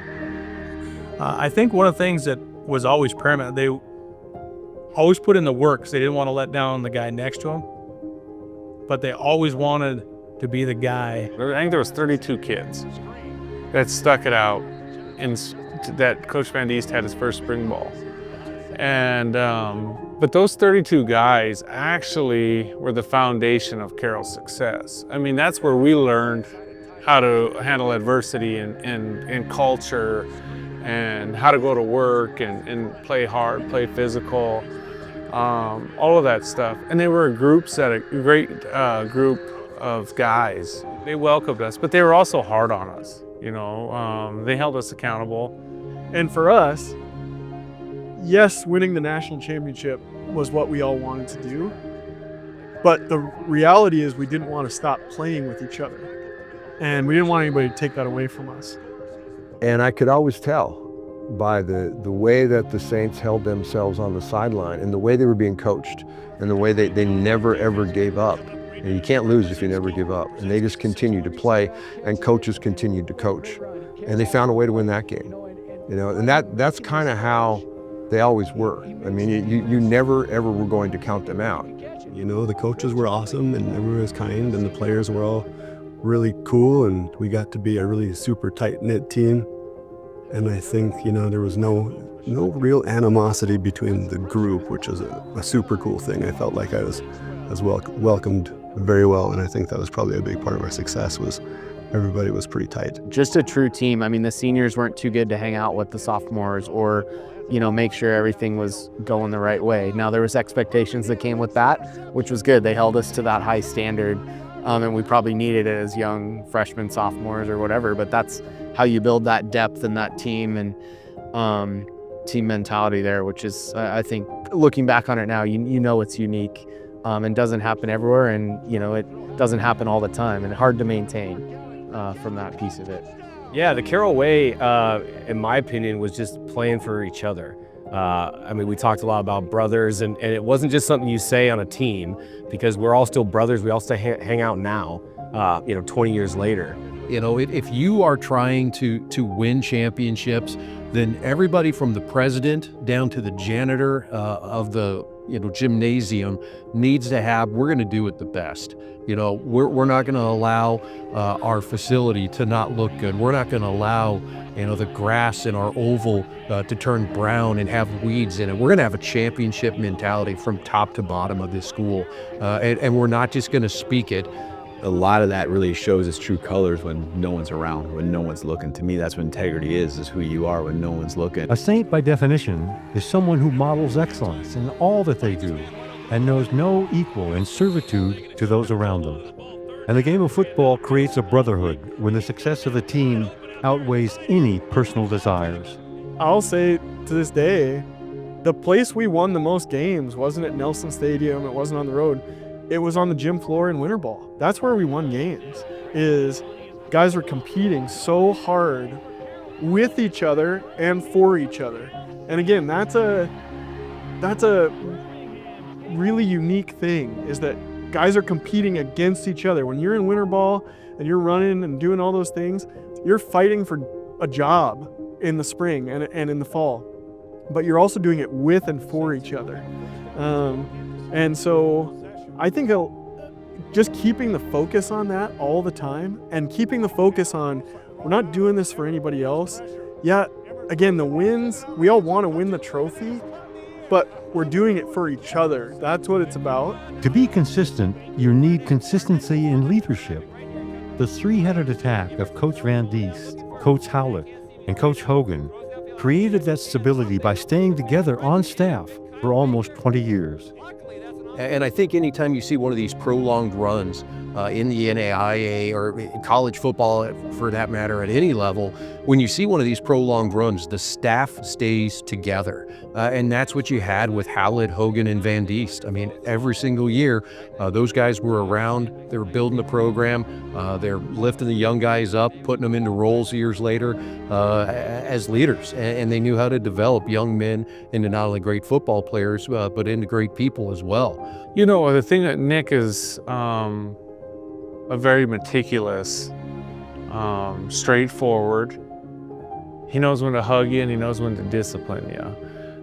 I think one of the things that was always paramount, they always put in the work because they didn't want to let down the guy next to them, but they always wanted to be the guy. I think there was 32 kids that stuck it out, and that Coach Van Diest had his first spring ball. And but those 32 guys actually were the foundation of Carroll's success. I mean, that's where we learned how to handle adversity and culture, and how to go to work and play hard, play physical, all of that stuff. And they were a great group of guys. They welcomed us, but they were also hard on us. You know, they held us accountable. And for us, yes, winning the national championship was what we all wanted to do. But the reality is we didn't want to stop playing with each other. And we didn't want anybody to take that away from us. And I could always tell by the way that the Saints held themselves on the sideline and the way they were being coached and the way they never ever gave up. And you can't lose if you never give up. And they just continued to play, and coaches continued to coach. And they found a way to win that game. You know, and that's kind of how they always were. I mean, you never ever were going to count them out. You know, the coaches were awesome and everyone was kind, and the players were all really cool, and we got to be a really super tight-knit team. And I think, you know, there was no real animosity between the group, which is a super cool thing. I felt like I was welcomed very well, and I think that was probably a big part of our success, was everybody was pretty tight. Just a true team. I mean, the seniors weren't too good to hang out with the sophomores or, you know, make sure everything was going the right way. Now, there was expectations that came with that, which was good. They held us to that high standard, and we probably needed it as young freshmen, sophomores, or whatever, but that's how you build that depth in that team and team mentality there, which is, I think, looking back on it now, you know it's unique and doesn't happen everywhere, and, you know, it doesn't happen all the time, and hard to maintain from that piece of it. Yeah, the Carroll way, in my opinion, was just playing for each other. I mean, we talked a lot about brothers, and it wasn't just something you say on a team, because we're all still brothers. We all still hang out now, 20 years later. You know, if you are trying to win championships, then everybody from the president down to the janitor of the gymnasium needs to have, we're going to do it the best. You know, we're not going to allow our facility to not look good. We're not going to allow, the grass in our oval to turn brown and have weeds in it. We're going to have a championship mentality from top to bottom of this school. And we're not just going to speak it. A lot of that really shows its true colors when no one's around, when no one's looking. To me, that's what integrity is who you are when no one's looking. A saint, by definition, is someone who models excellence in all that they do and knows no equal in servitude to those around them. And the game of football creates a brotherhood when the success of the team outweighs any personal desires. I'll say to this day, the place we won the most games wasn't at Nelson Stadium, it wasn't on the road. It was on the gym floor in winter ball. That's where we won games, is guys were competing so hard with each other and for each other. And again, that's a really unique thing, is that guys are competing against each other. When you're in winter ball and you're running and doing all those things, you're fighting for a job in the spring and in the fall, but you're also doing it with and for each other. And so I think just keeping the focus on that all the time, and keeping the focus on, we're not doing this for anybody else. Yeah, again, the wins, we all want to win the trophy, but we're doing it for each other. That's what it's about. To be consistent, you need consistency in leadership. The three-headed attack of Coach Van Diest, Coach Howlett, and Coach Hogan created that stability by staying together on staff for almost 20 years. And I think anytime you see one of these prolonged runs in the NAIA or in college football, for that matter, at any level, when you see one of these prolonged runs, the staff stays together. And that's what you had with Hallett, Hogan, and Van Diest. I mean, every single year, those guys were around. They were building the program. They're lifting the young guys up, putting them into roles years later as leaders. And they knew how to develop young men into not only great football players, but into great people as well. You know, the thing that Nick is a very meticulous, straightforward. He knows when to hug you and he knows when to discipline you.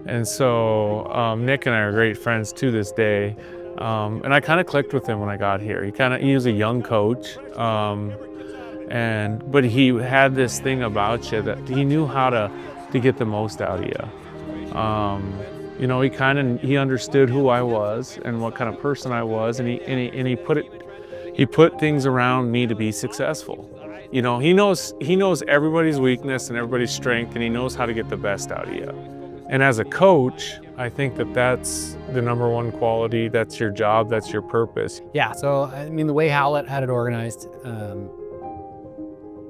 And so Nick and I are great friends to this day. And I kind of clicked with him when I got here. He was a young coach, but he had this thing about you that he knew how to get the most out of you. You know, he understood who I was and what kind of person I was, and he put things around me to be successful. You know, he knows everybody's weakness and everybody's strength, and he knows how to get the best out of you. And as a coach, I think that's the number one quality. That's your job, that's your purpose. Yeah, so I mean, the way Hallett had it organized,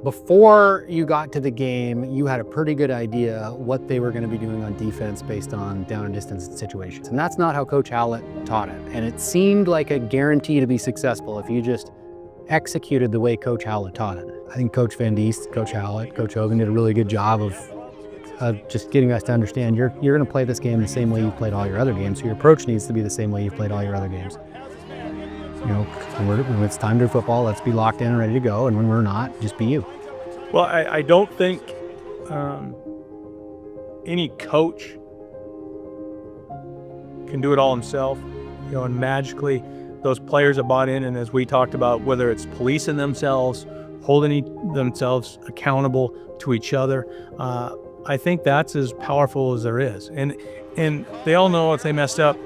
before you got to the game, you had a pretty good idea what they were going to be doing on defense based on down and distance situations. And that's not how Coach Hallett taught it. And it seemed like a guarantee to be successful if you just executed the way Coach Hallett taught it. I think Coach Van Diest, Coach Hallett, Coach Hogan did a really good job of just getting us to understand you're going to play this game the same way you've played all your other games. So your approach needs to be the same way you've played all your other games. You know, when it's time to do football, let's be locked in and ready to go. And when we're not, just be you. Well, I don't think any coach can do it all himself, you know, and magically those players have bought in. And as we talked about, whether it's policing themselves, holding themselves accountable to each other, I think that's as powerful as there is. And they all know if they messed up,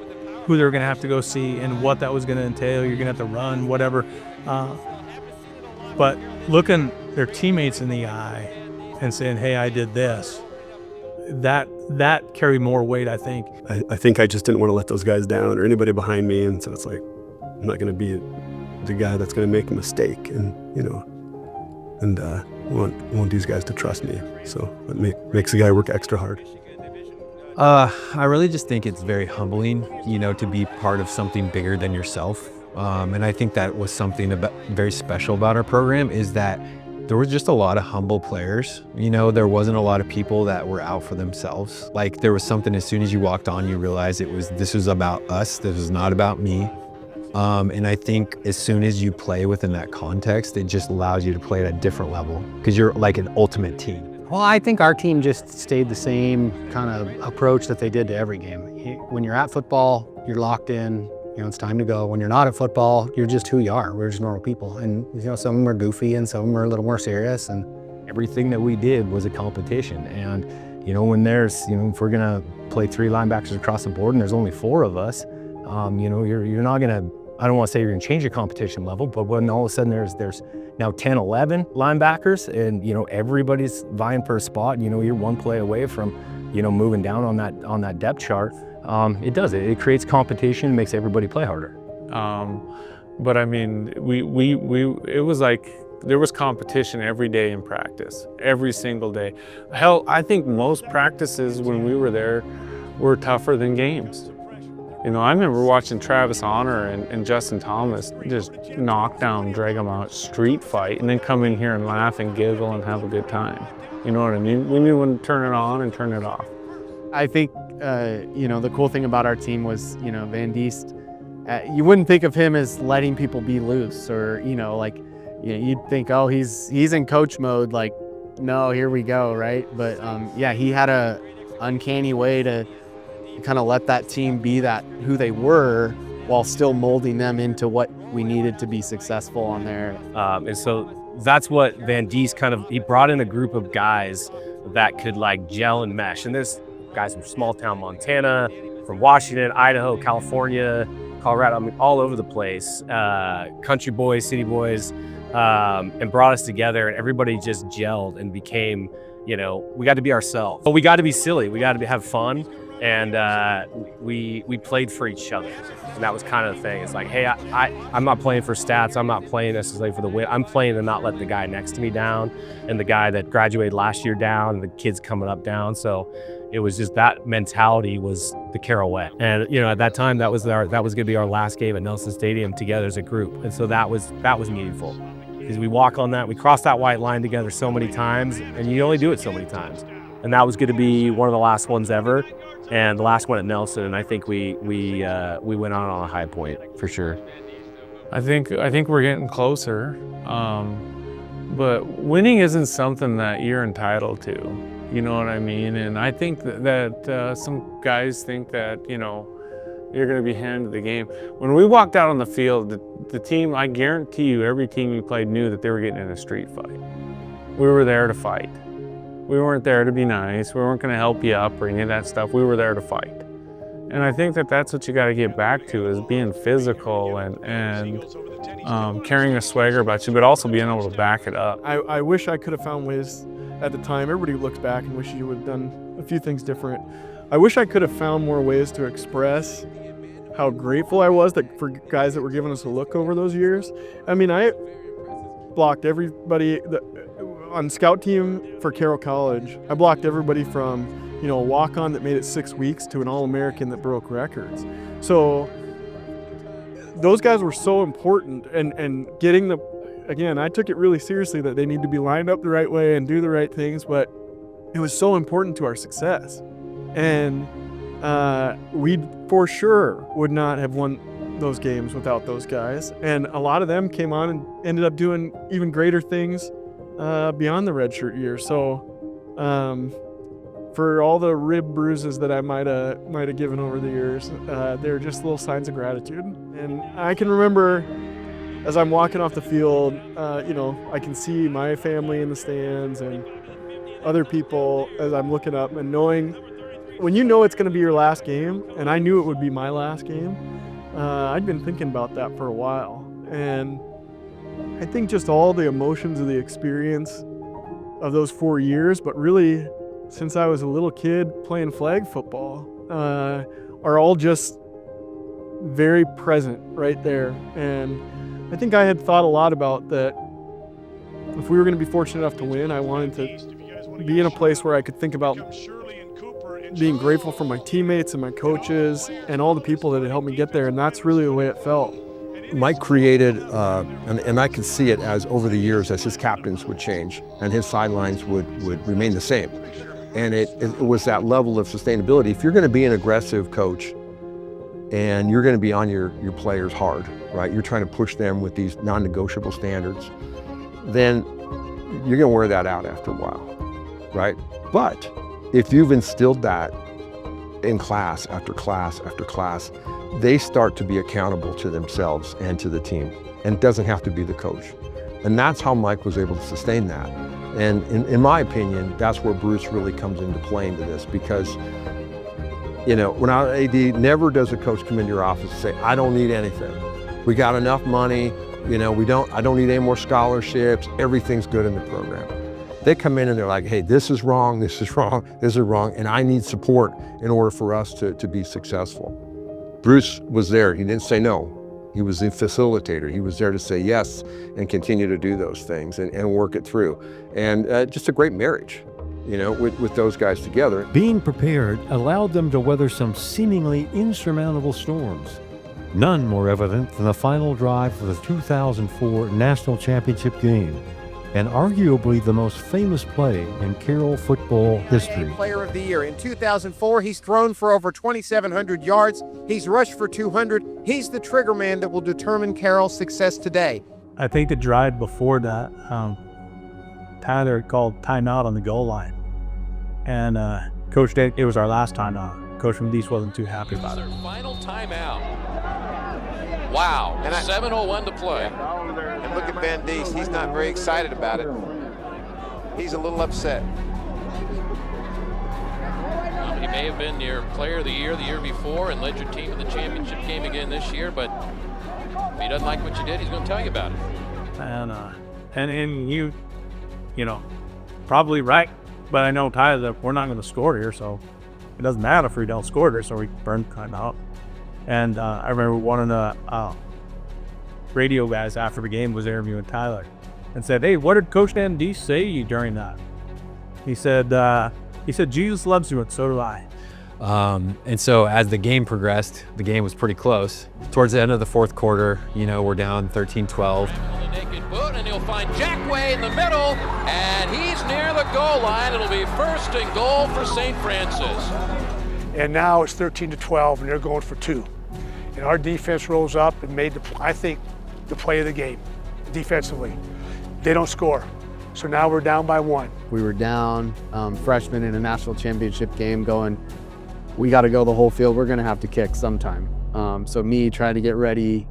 who they're going to have to go see and what that was going to entail. You're going to have to run, whatever. But looking their teammates in the eye and saying, hey, I did this, that carried more weight, I think. I think I just didn't want to let those guys down or anybody behind me. And so it's like, I'm not going to be the guy that's going to make a mistake and, you know, and want these guys to trust me. So it makes the guy work extra hard. I really just think it's very humbling, you know, to be part of something bigger than yourself. And I think that was something very special about our program, is that there was just a lot of humble players. You know, there wasn't a lot of people that were out for themselves. Like, there was something, as soon as you walked on, you realized this was about us. This was not about me. And I think as soon as you play within that context, it just allows you to play at a different level because you're like an ultimate team. Well, I think our team just stayed the same kind of approach that they did to every game. When you're at football, you're locked in, you know, it's time to go. When you're not at football, you're just who you are. We're just normal people. And, you know, some of them are goofy and some of them are a little more serious. And everything that we did was a competition. And, you know, when there's, you know, if we're going to play 3 linebackers across the board and there's only 4 of us, you know, you're not going to, I don't want to say you're going to change your competition level, but when all of a sudden there's now 10, 11 linebackers and, you know, everybody's vying for a spot, you know, you're one play away from, you know, moving down on that depth chart. It creates competition, makes everybody play harder. But I mean, it was like there was competition every day in practice, every single day. Hell, I think most practices when we were there were tougher than games. You know, I remember watching Travis Honor and Justin Thomas just knock down, drag them out, street fight, and then come in here and laugh and giggle and have a good time. You know what I mean? We knew when to turn it on and turn it off. I think, you know, the cool thing about our team was, you know, Van Diest, you wouldn't think of him as letting people be loose or, you know, like, you know, you'd think, oh, he's in coach mode, like, no, here we go, right? But yeah, he had a uncanny way to kind of let that team be who they were while still molding them into what we needed to be successful on there. And so that's what Van Diest he brought in a group of guys that could like gel and mesh. And there's guys from small town Montana, from Washington, Idaho, California, Colorado, I mean, all over the place, country boys, city boys, and brought us together, and everybody just gelled and became, you know, we got to be ourselves. But we got to be silly. We got to have fun. And we played for each other. And that was kind of the thing. It's like, hey, I'm not playing for stats. I'm not playing necessarily for the win. I'm playing to not let the guy next to me down and the guy that graduated last year down and the kids coming up down. So it was just that mentality was the Carroll way. And, you know, at that time, that was going to be our last game at Nelson Stadium together as a group. And so that was meaningful. Because we walk on that, we cross that white line together so many times, and you only do it so many times. And that was going to be one of the last ones ever, and the last one at Nelson. And I think we went on a high point for sure. I think we're getting closer, but winning isn't something that you're entitled to. You know what I mean? And I think that some guys think that, you know, you're going to be handed the game. When we walked out on the field, the team, I guarantee you, every team we played knew that they were getting in a street fight. We were there to fight. We weren't there to be nice. We weren't going to help you up or any of that stuff. We were there to fight. And I think that that's what you got to get back to, is being physical and carrying a swagger about you, but also being able to back it up. I wish I could have found ways at the time. Everybody looks back and wishes you would have done a few things different. I wish I could have found more ways to express how grateful I was for guys that were giving us a look over those years. I mean, I blocked everybody on scout team for Carroll College. I blocked everybody from, you know, a walk-on that made it 6 weeks to an All-American that broke records. So those guys were so important, and getting again, I took it really seriously that they need to be lined up the right way and do the right things, but it was so important to our success. And we for sure would not have won those games without those guys. And a lot of them came on and ended up doing even greater things beyond the redshirt year. So for all the rib bruises that I might have given over the years, they're just little signs of gratitude. And I can remember as I'm walking off the field, you know, I can see my family in the stands and other people as I'm looking up and knowing, when you know it's going to be your last game, and I knew it would be my last game, I'd been thinking about that for a while. And I think just all the emotions of the experience of those 4 years, but really since I was a little kid playing flag football, are all just very present right there. And I think I had thought a lot about that. If we were going to be fortunate enough to win, I wanted to be in a place where I could think about being grateful for my teammates and my coaches and all the people that had helped me get there. And that's really the way it felt. Mike created, and I could see it as over the years as his captains would change and his sidelines would remain the same. And it was that level of sustainability. If you're going to be an aggressive coach and you're going to be on your players hard, right? You're trying to push them with these non-negotiable standards, then you're going to wear that out after a while, right? But if you've instilled that in class after class after class, they start to be accountable to themselves and to the team. And it doesn't have to be the coach. And that's how Mike was able to sustain that. And in my opinion, that's where Bruce really comes into play into this, because, you know, when I'm AD, never does a coach come into your office and say, I don't need anything. We got enough money, you know, I don't need any more scholarships, everything's good in the program. They come in and they're like, hey, this is wrong, this is wrong, this is wrong, and I need support in order for us to be successful. Bruce was there, he didn't say no. He was the facilitator. He was there to say yes and continue to do those things and work it through. And just a great marriage, you know, with those guys together. Being prepared allowed them to weather some seemingly insurmountable storms. None more evident than the final drive for the 2004 National Championship game, and arguably the most famous play in Carroll football history. Player of the Year. In 2004, he's thrown for over 2,700 yards. He's rushed for 200. He's the trigger man that will determine Carroll's success today. I think the drive before that, Tyler called timeout on the goal line. And Coach Dick, it was our last timeout. Coach from Diest wasn't too happy about it. Final timeout. Wow, 7:01 to play. And look at Ben Diest. He's not very excited about it. He's a little upset. He may have been your player of the year before and led your team to the championship game again this year, but if he doesn't like what you did, he's going to tell you about it. And you know, probably right, but I know Tyler that we're not going to score here, so it doesn't matter if we don't score this, or we burn timeout. And I remember one of the radio guys after the game was interviewing Tyler and said, "Hey, what did Coach Dan Diest say to you during that?" He said, "Jesus loves you, and so do I." And so as the game progressed, the game was pretty close. Towards the end of the fourth quarter, we're down 13-12. The naked boot, and he'll find Jackway in the middle, and he's near the goal line. It'll be first and goal for St. Francis. And now it's 13-12, and they're going for 2. And our defense rose up and made, I think, the play of the game defensively. They don't score. So now we're down by 1. We were down, freshmen in a national championship game going, we got to go the whole field. We're going to have to kick sometime. So me trying to get ready.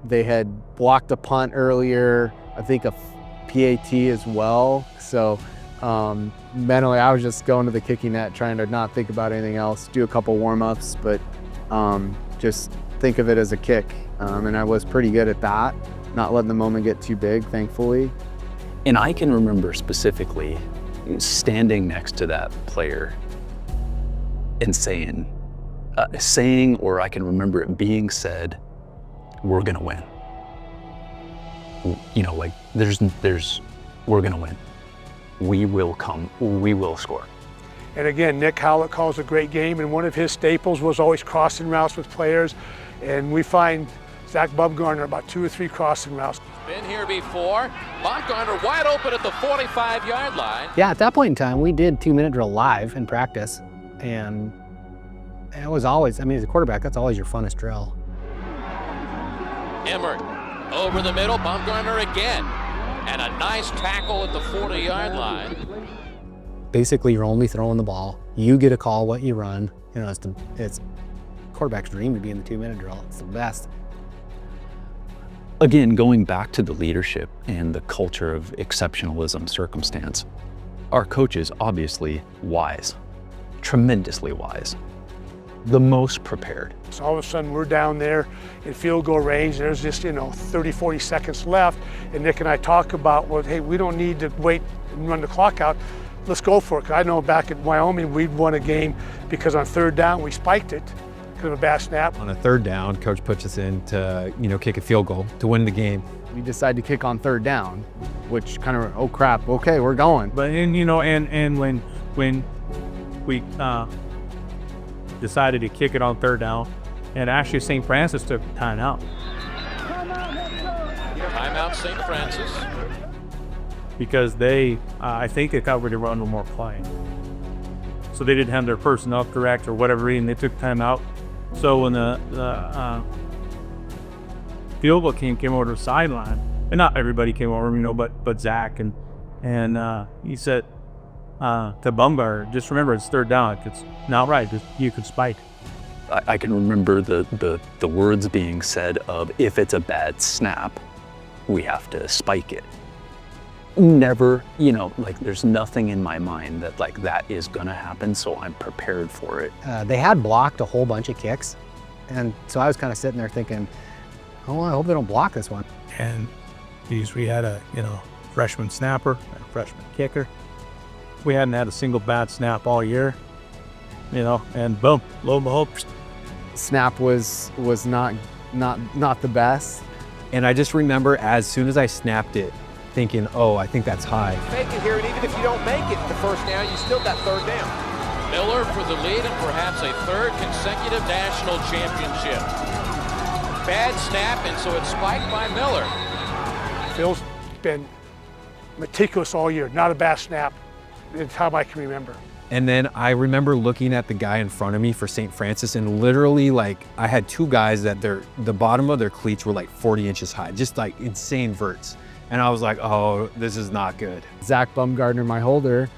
They had blocked a punt earlier, I think a PAT as well. So mentally, I was just going to the kicking net, trying to not think about anything else, do a couple warm-ups, but just think of it as a kick. And I was pretty good at that, not letting the moment get too big, thankfully. And I can remember specifically standing next to that player and saying, or I can remember it being said, we're gonna win. Like we're gonna win. We will score. And again, Nick Howlett calls a great game, and one of his staples was always crossing routes with players. And we find Zach Bumgarner about 2 or 3 crossing routes. Been here before. Bumgarner wide open at the 45-yard line. Yeah, at that point in time, we did 2-minute drill live in practice. And it was always, as a quarterback, that's always your funnest drill. Emmert over the middle, Bumgarner again. And a nice tackle at the 40-yard line. Basically, you're only throwing the ball. You get a call what you run. It's quarterback's dream to be in the 2-minute drill. It's the best. Again, going back to the leadership and the culture of exceptionalism circumstance, our coach is obviously wise, tremendously wise, the most prepared. So all of a sudden we're down there in field goal range, and there's just 30, 40 seconds left, and Nick and I talk about, well, hey, we don't need to wait and run the clock out. Let's go for it. 'Cause I know back at Wyoming, we'd won a game because on 3rd down we spiked it because of a bad snap. On a 3rd down, coach puts us in to, kick a field goal to win the game. We decided to kick on 3rd down, which kind of, oh crap, okay, we're going. But and when we decided to kick it on 3rd down, and actually St. Francis took a timeout. Timeout St. Francis. Because I think they thought we were run one more play. So they didn't have their personnel correct or whatever reason, they took timeout. So when the field goal team came over to the sideline, and not everybody came over, but Zach, and he said to Bumgarner, just remember it's 3rd down. It's not right. You could spike. I can remember the words being said of, if it's a bad snap, we have to spike it. Never, there's nothing in my mind that that is gonna happen, so I'm prepared for it. They had blocked a whole bunch of kicks, and so I was kind of sitting there thinking, oh, I hope they don't block this one. And we had a freshman snapper and a freshman kicker. We hadn't had a single bad snap all year, and boom, lo and behold. Snap was not the best. And I just remember as soon as I snapped it, thinking, oh, I think that's high. Make it here, and even if you don't make it the 1st down, you still got 3rd down. Miller for the lead and perhaps a 3rd consecutive national championship. Bad snap, and so it's spiked by Miller. Phil's been meticulous all year, not a bad snap. It's how I can remember. And then I remember looking at the guy in front of me for St. Francis, and literally I had 2 guys that the bottom of their cleats were 40 inches high, just insane verts. And I was like, oh, this is not good. Zach Bumgarner, my holder,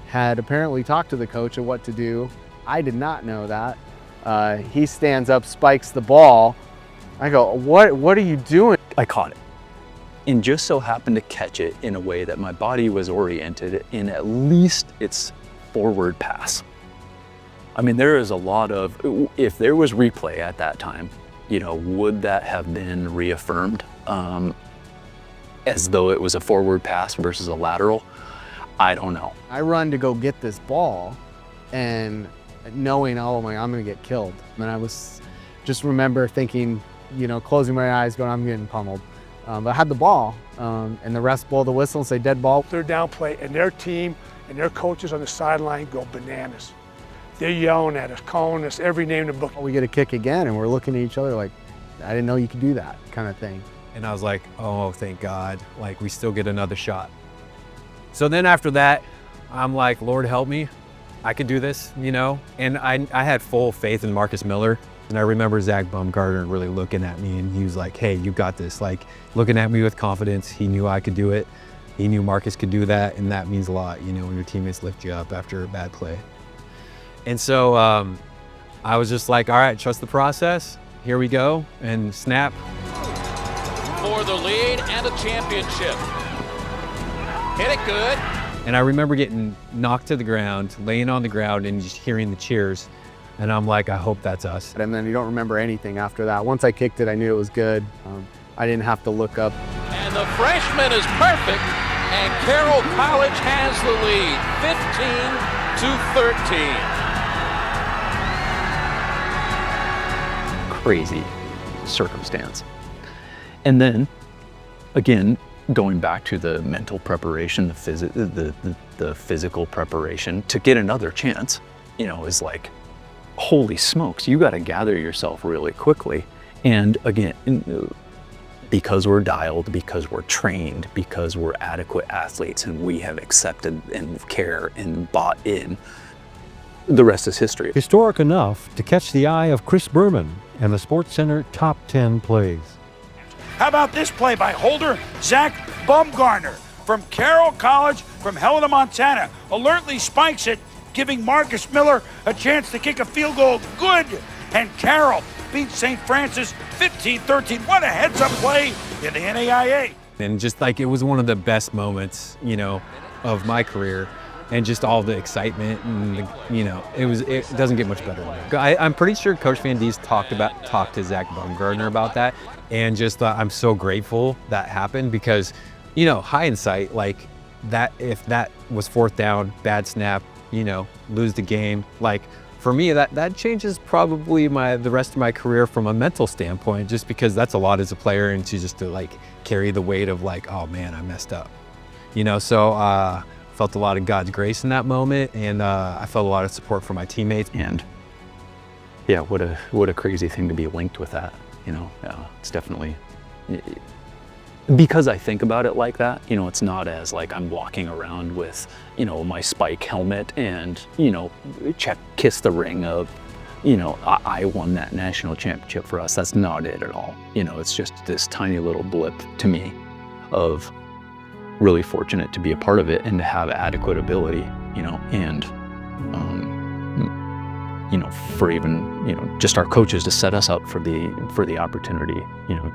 had apparently talked to the coach of what to do. I did not know that. He stands up, spikes the ball. I go, what are you doing? I caught it, and just so happened to catch it in a way that my body was oriented in at least its forward pass. There is a lot of, if there was replay at that time, would that have been reaffirmed? As though it was a forward pass versus a lateral? I don't know. I run to go get this ball, and knowing, oh my, I'm gonna get killed. And I was just remember thinking, you know, closing my eyes, going, I'm getting pummeled. But I had the ball, and the refs blow the whistle and say dead ball. Third down play, and their team and their coaches on the sideline go bananas. They're yelling at us, calling us every name in the book. We get a kick again, and we're looking at each other like, I didn't know you could do that kind of thing. And I was like, oh, thank God, like we still get another shot. So then after that, I'm like, Lord help me, I could do this, you know? And I had full faith in Marcus Miller. And I remember Zach Baumgartner really looking at me, and he was like, hey, you got this. Like looking at me with confidence. He knew I could do it. He knew Marcus could do that, and that means a lot, you know, when your teammates lift you up after a bad play. And so I was just like, all right, trust the process. Here we go, and snap. For the lead and a championship. Hit it good. And I remember getting knocked to the ground, laying on the ground, and just hearing the cheers. And I'm like, I hope that's us. And then you don't remember anything after that. Once I kicked it, I knew it was good. I didn't have to look up. And the freshman is perfect, and Carroll College has the lead, 15-13. Crazy circumstance. And then, again, going back to the mental preparation, the physical preparation to get another chance, you know, is like, holy smokes, you got to gather yourself really quickly. And again, because we're dialed, because we're trained, because we're adequate athletes, and we have accepted and care and bought in, the rest is history. Historic enough to catch the eye of Chris Berman and the SportsCenter Top 10 Plays. How about this play by holder Zach Baumgartner from Carroll College from Helena, Montana. Alertly spikes it, giving Marcus Miller a chance to kick a field goal. Good. And Carroll beats St. Francis 15-13. What a heads-up play in the NAIA. And just like, it was one of the best moments, you know, of my career. And just all the excitement, and the, you know, it doesn't get much better than that. I'm pretty sure Coach Van Diest talked to Zach Baumgartner about that, and just thought, I'm so grateful that happened, because, you know, hindsight, like that, if that was fourth down, bad snap, you know, lose the game, like for me, that changes probably the rest of my career from a mental standpoint, just because that's a lot as a player, and to like carry the weight of like, oh man, I messed up, you know. So felt a lot of God's grace in that moment, and I felt a lot of support from my teammates. And yeah, what a crazy thing to be linked with that, you know. It's definitely, because I think about it like that, you know, it's not as like I'm walking around with, you know, my Spike helmet and, you know, kiss the ring of, you know, I won that national championship for us. That's not it at all. You know, it's just this tiny little blip to me of really fortunate to be a part of it and to have adequate ability, you know, and, you know, for even, you know, just our coaches to set us up for the opportunity, you know.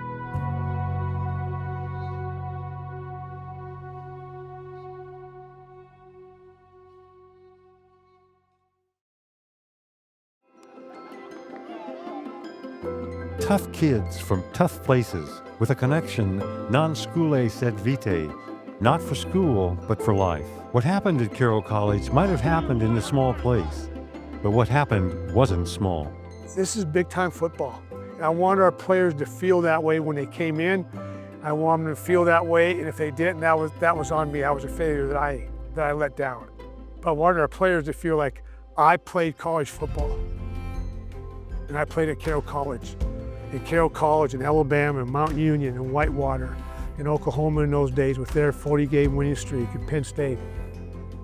Tough kids from tough places with a connection non scule sed vitae, not for school, but for life. What happened at Carroll College might have happened in a small place, but what happened wasn't small. This is big time football. And I want our players to feel that way when they came in. I want them to feel that way, and if they didn't, that was on me. I was a failure that I let down. But I wanted our players to feel like I played college football. And I played at Carroll College. At Carroll College in Alabama, and Mount Union, and Whitewater, in Oklahoma in those days with their 40-game winning streak, at Penn State.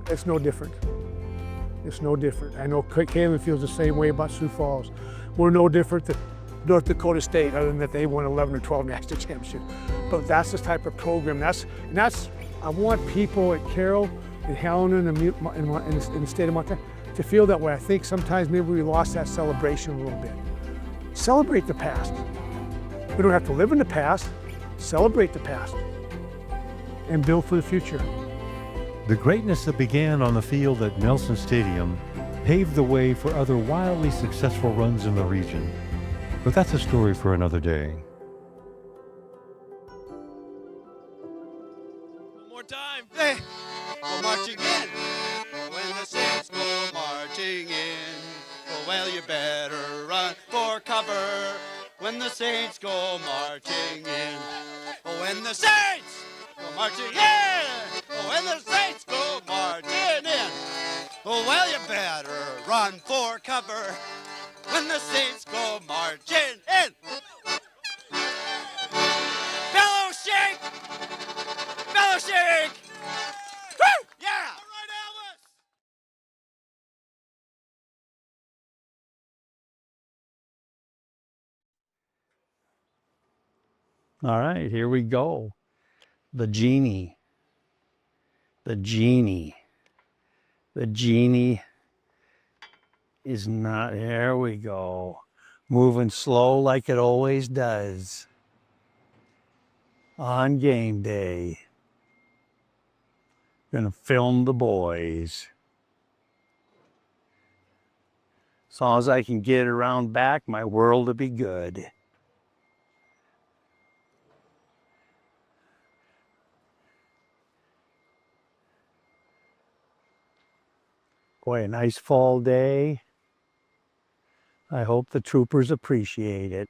It's no different. It's no different. I know Caleb feels the same way about Sioux Falls. We're no different than North Dakota State, other than that they won 11 or 12 national championships. But that's the type of program. I want people at Carroll, in Helena, in the state of Montana, to feel that way. I think sometimes maybe we lost that celebration a little bit. Celebrate the past. We don't have to live in the past. Celebrate the past and build for the future. The greatness that began on the field at Nelson Stadium paved the way for other wildly successful runs in the region. But that's a story for another day. One more time. Hey, we'll march again. When the Saints go marching when the Saints go marching in. Oh, when the Saints go marching in. Oh, when the Saints go marching in. Oh, well, you better run for cover when the Saints go marching in. Bellow shake! Bellow shake! Woo! Yeah! All right, here we go. The genie. The genie. The genie is not. There we go. Moving slow like it always does. On game day. Gonna film the boys. As long as I can get around back, my world will be good. Boy, a nice fall day. I hope the troopers appreciate it.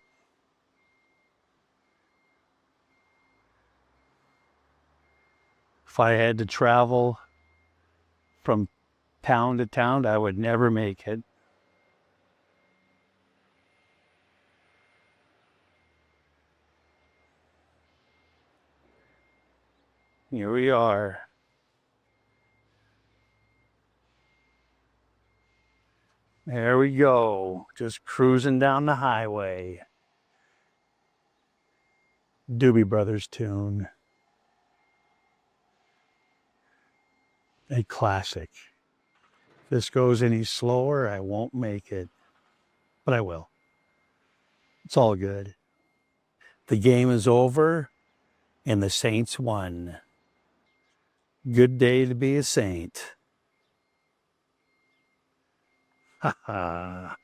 If I had to travel from town to town, I would never make it. Here we are. There we go, just cruising down the highway. Doobie Brothers tune. A classic. If this goes any slower, I won't make it. But I will. It's all good. The game is over, and the Saints won. Good day to be a Saint. Ha ha.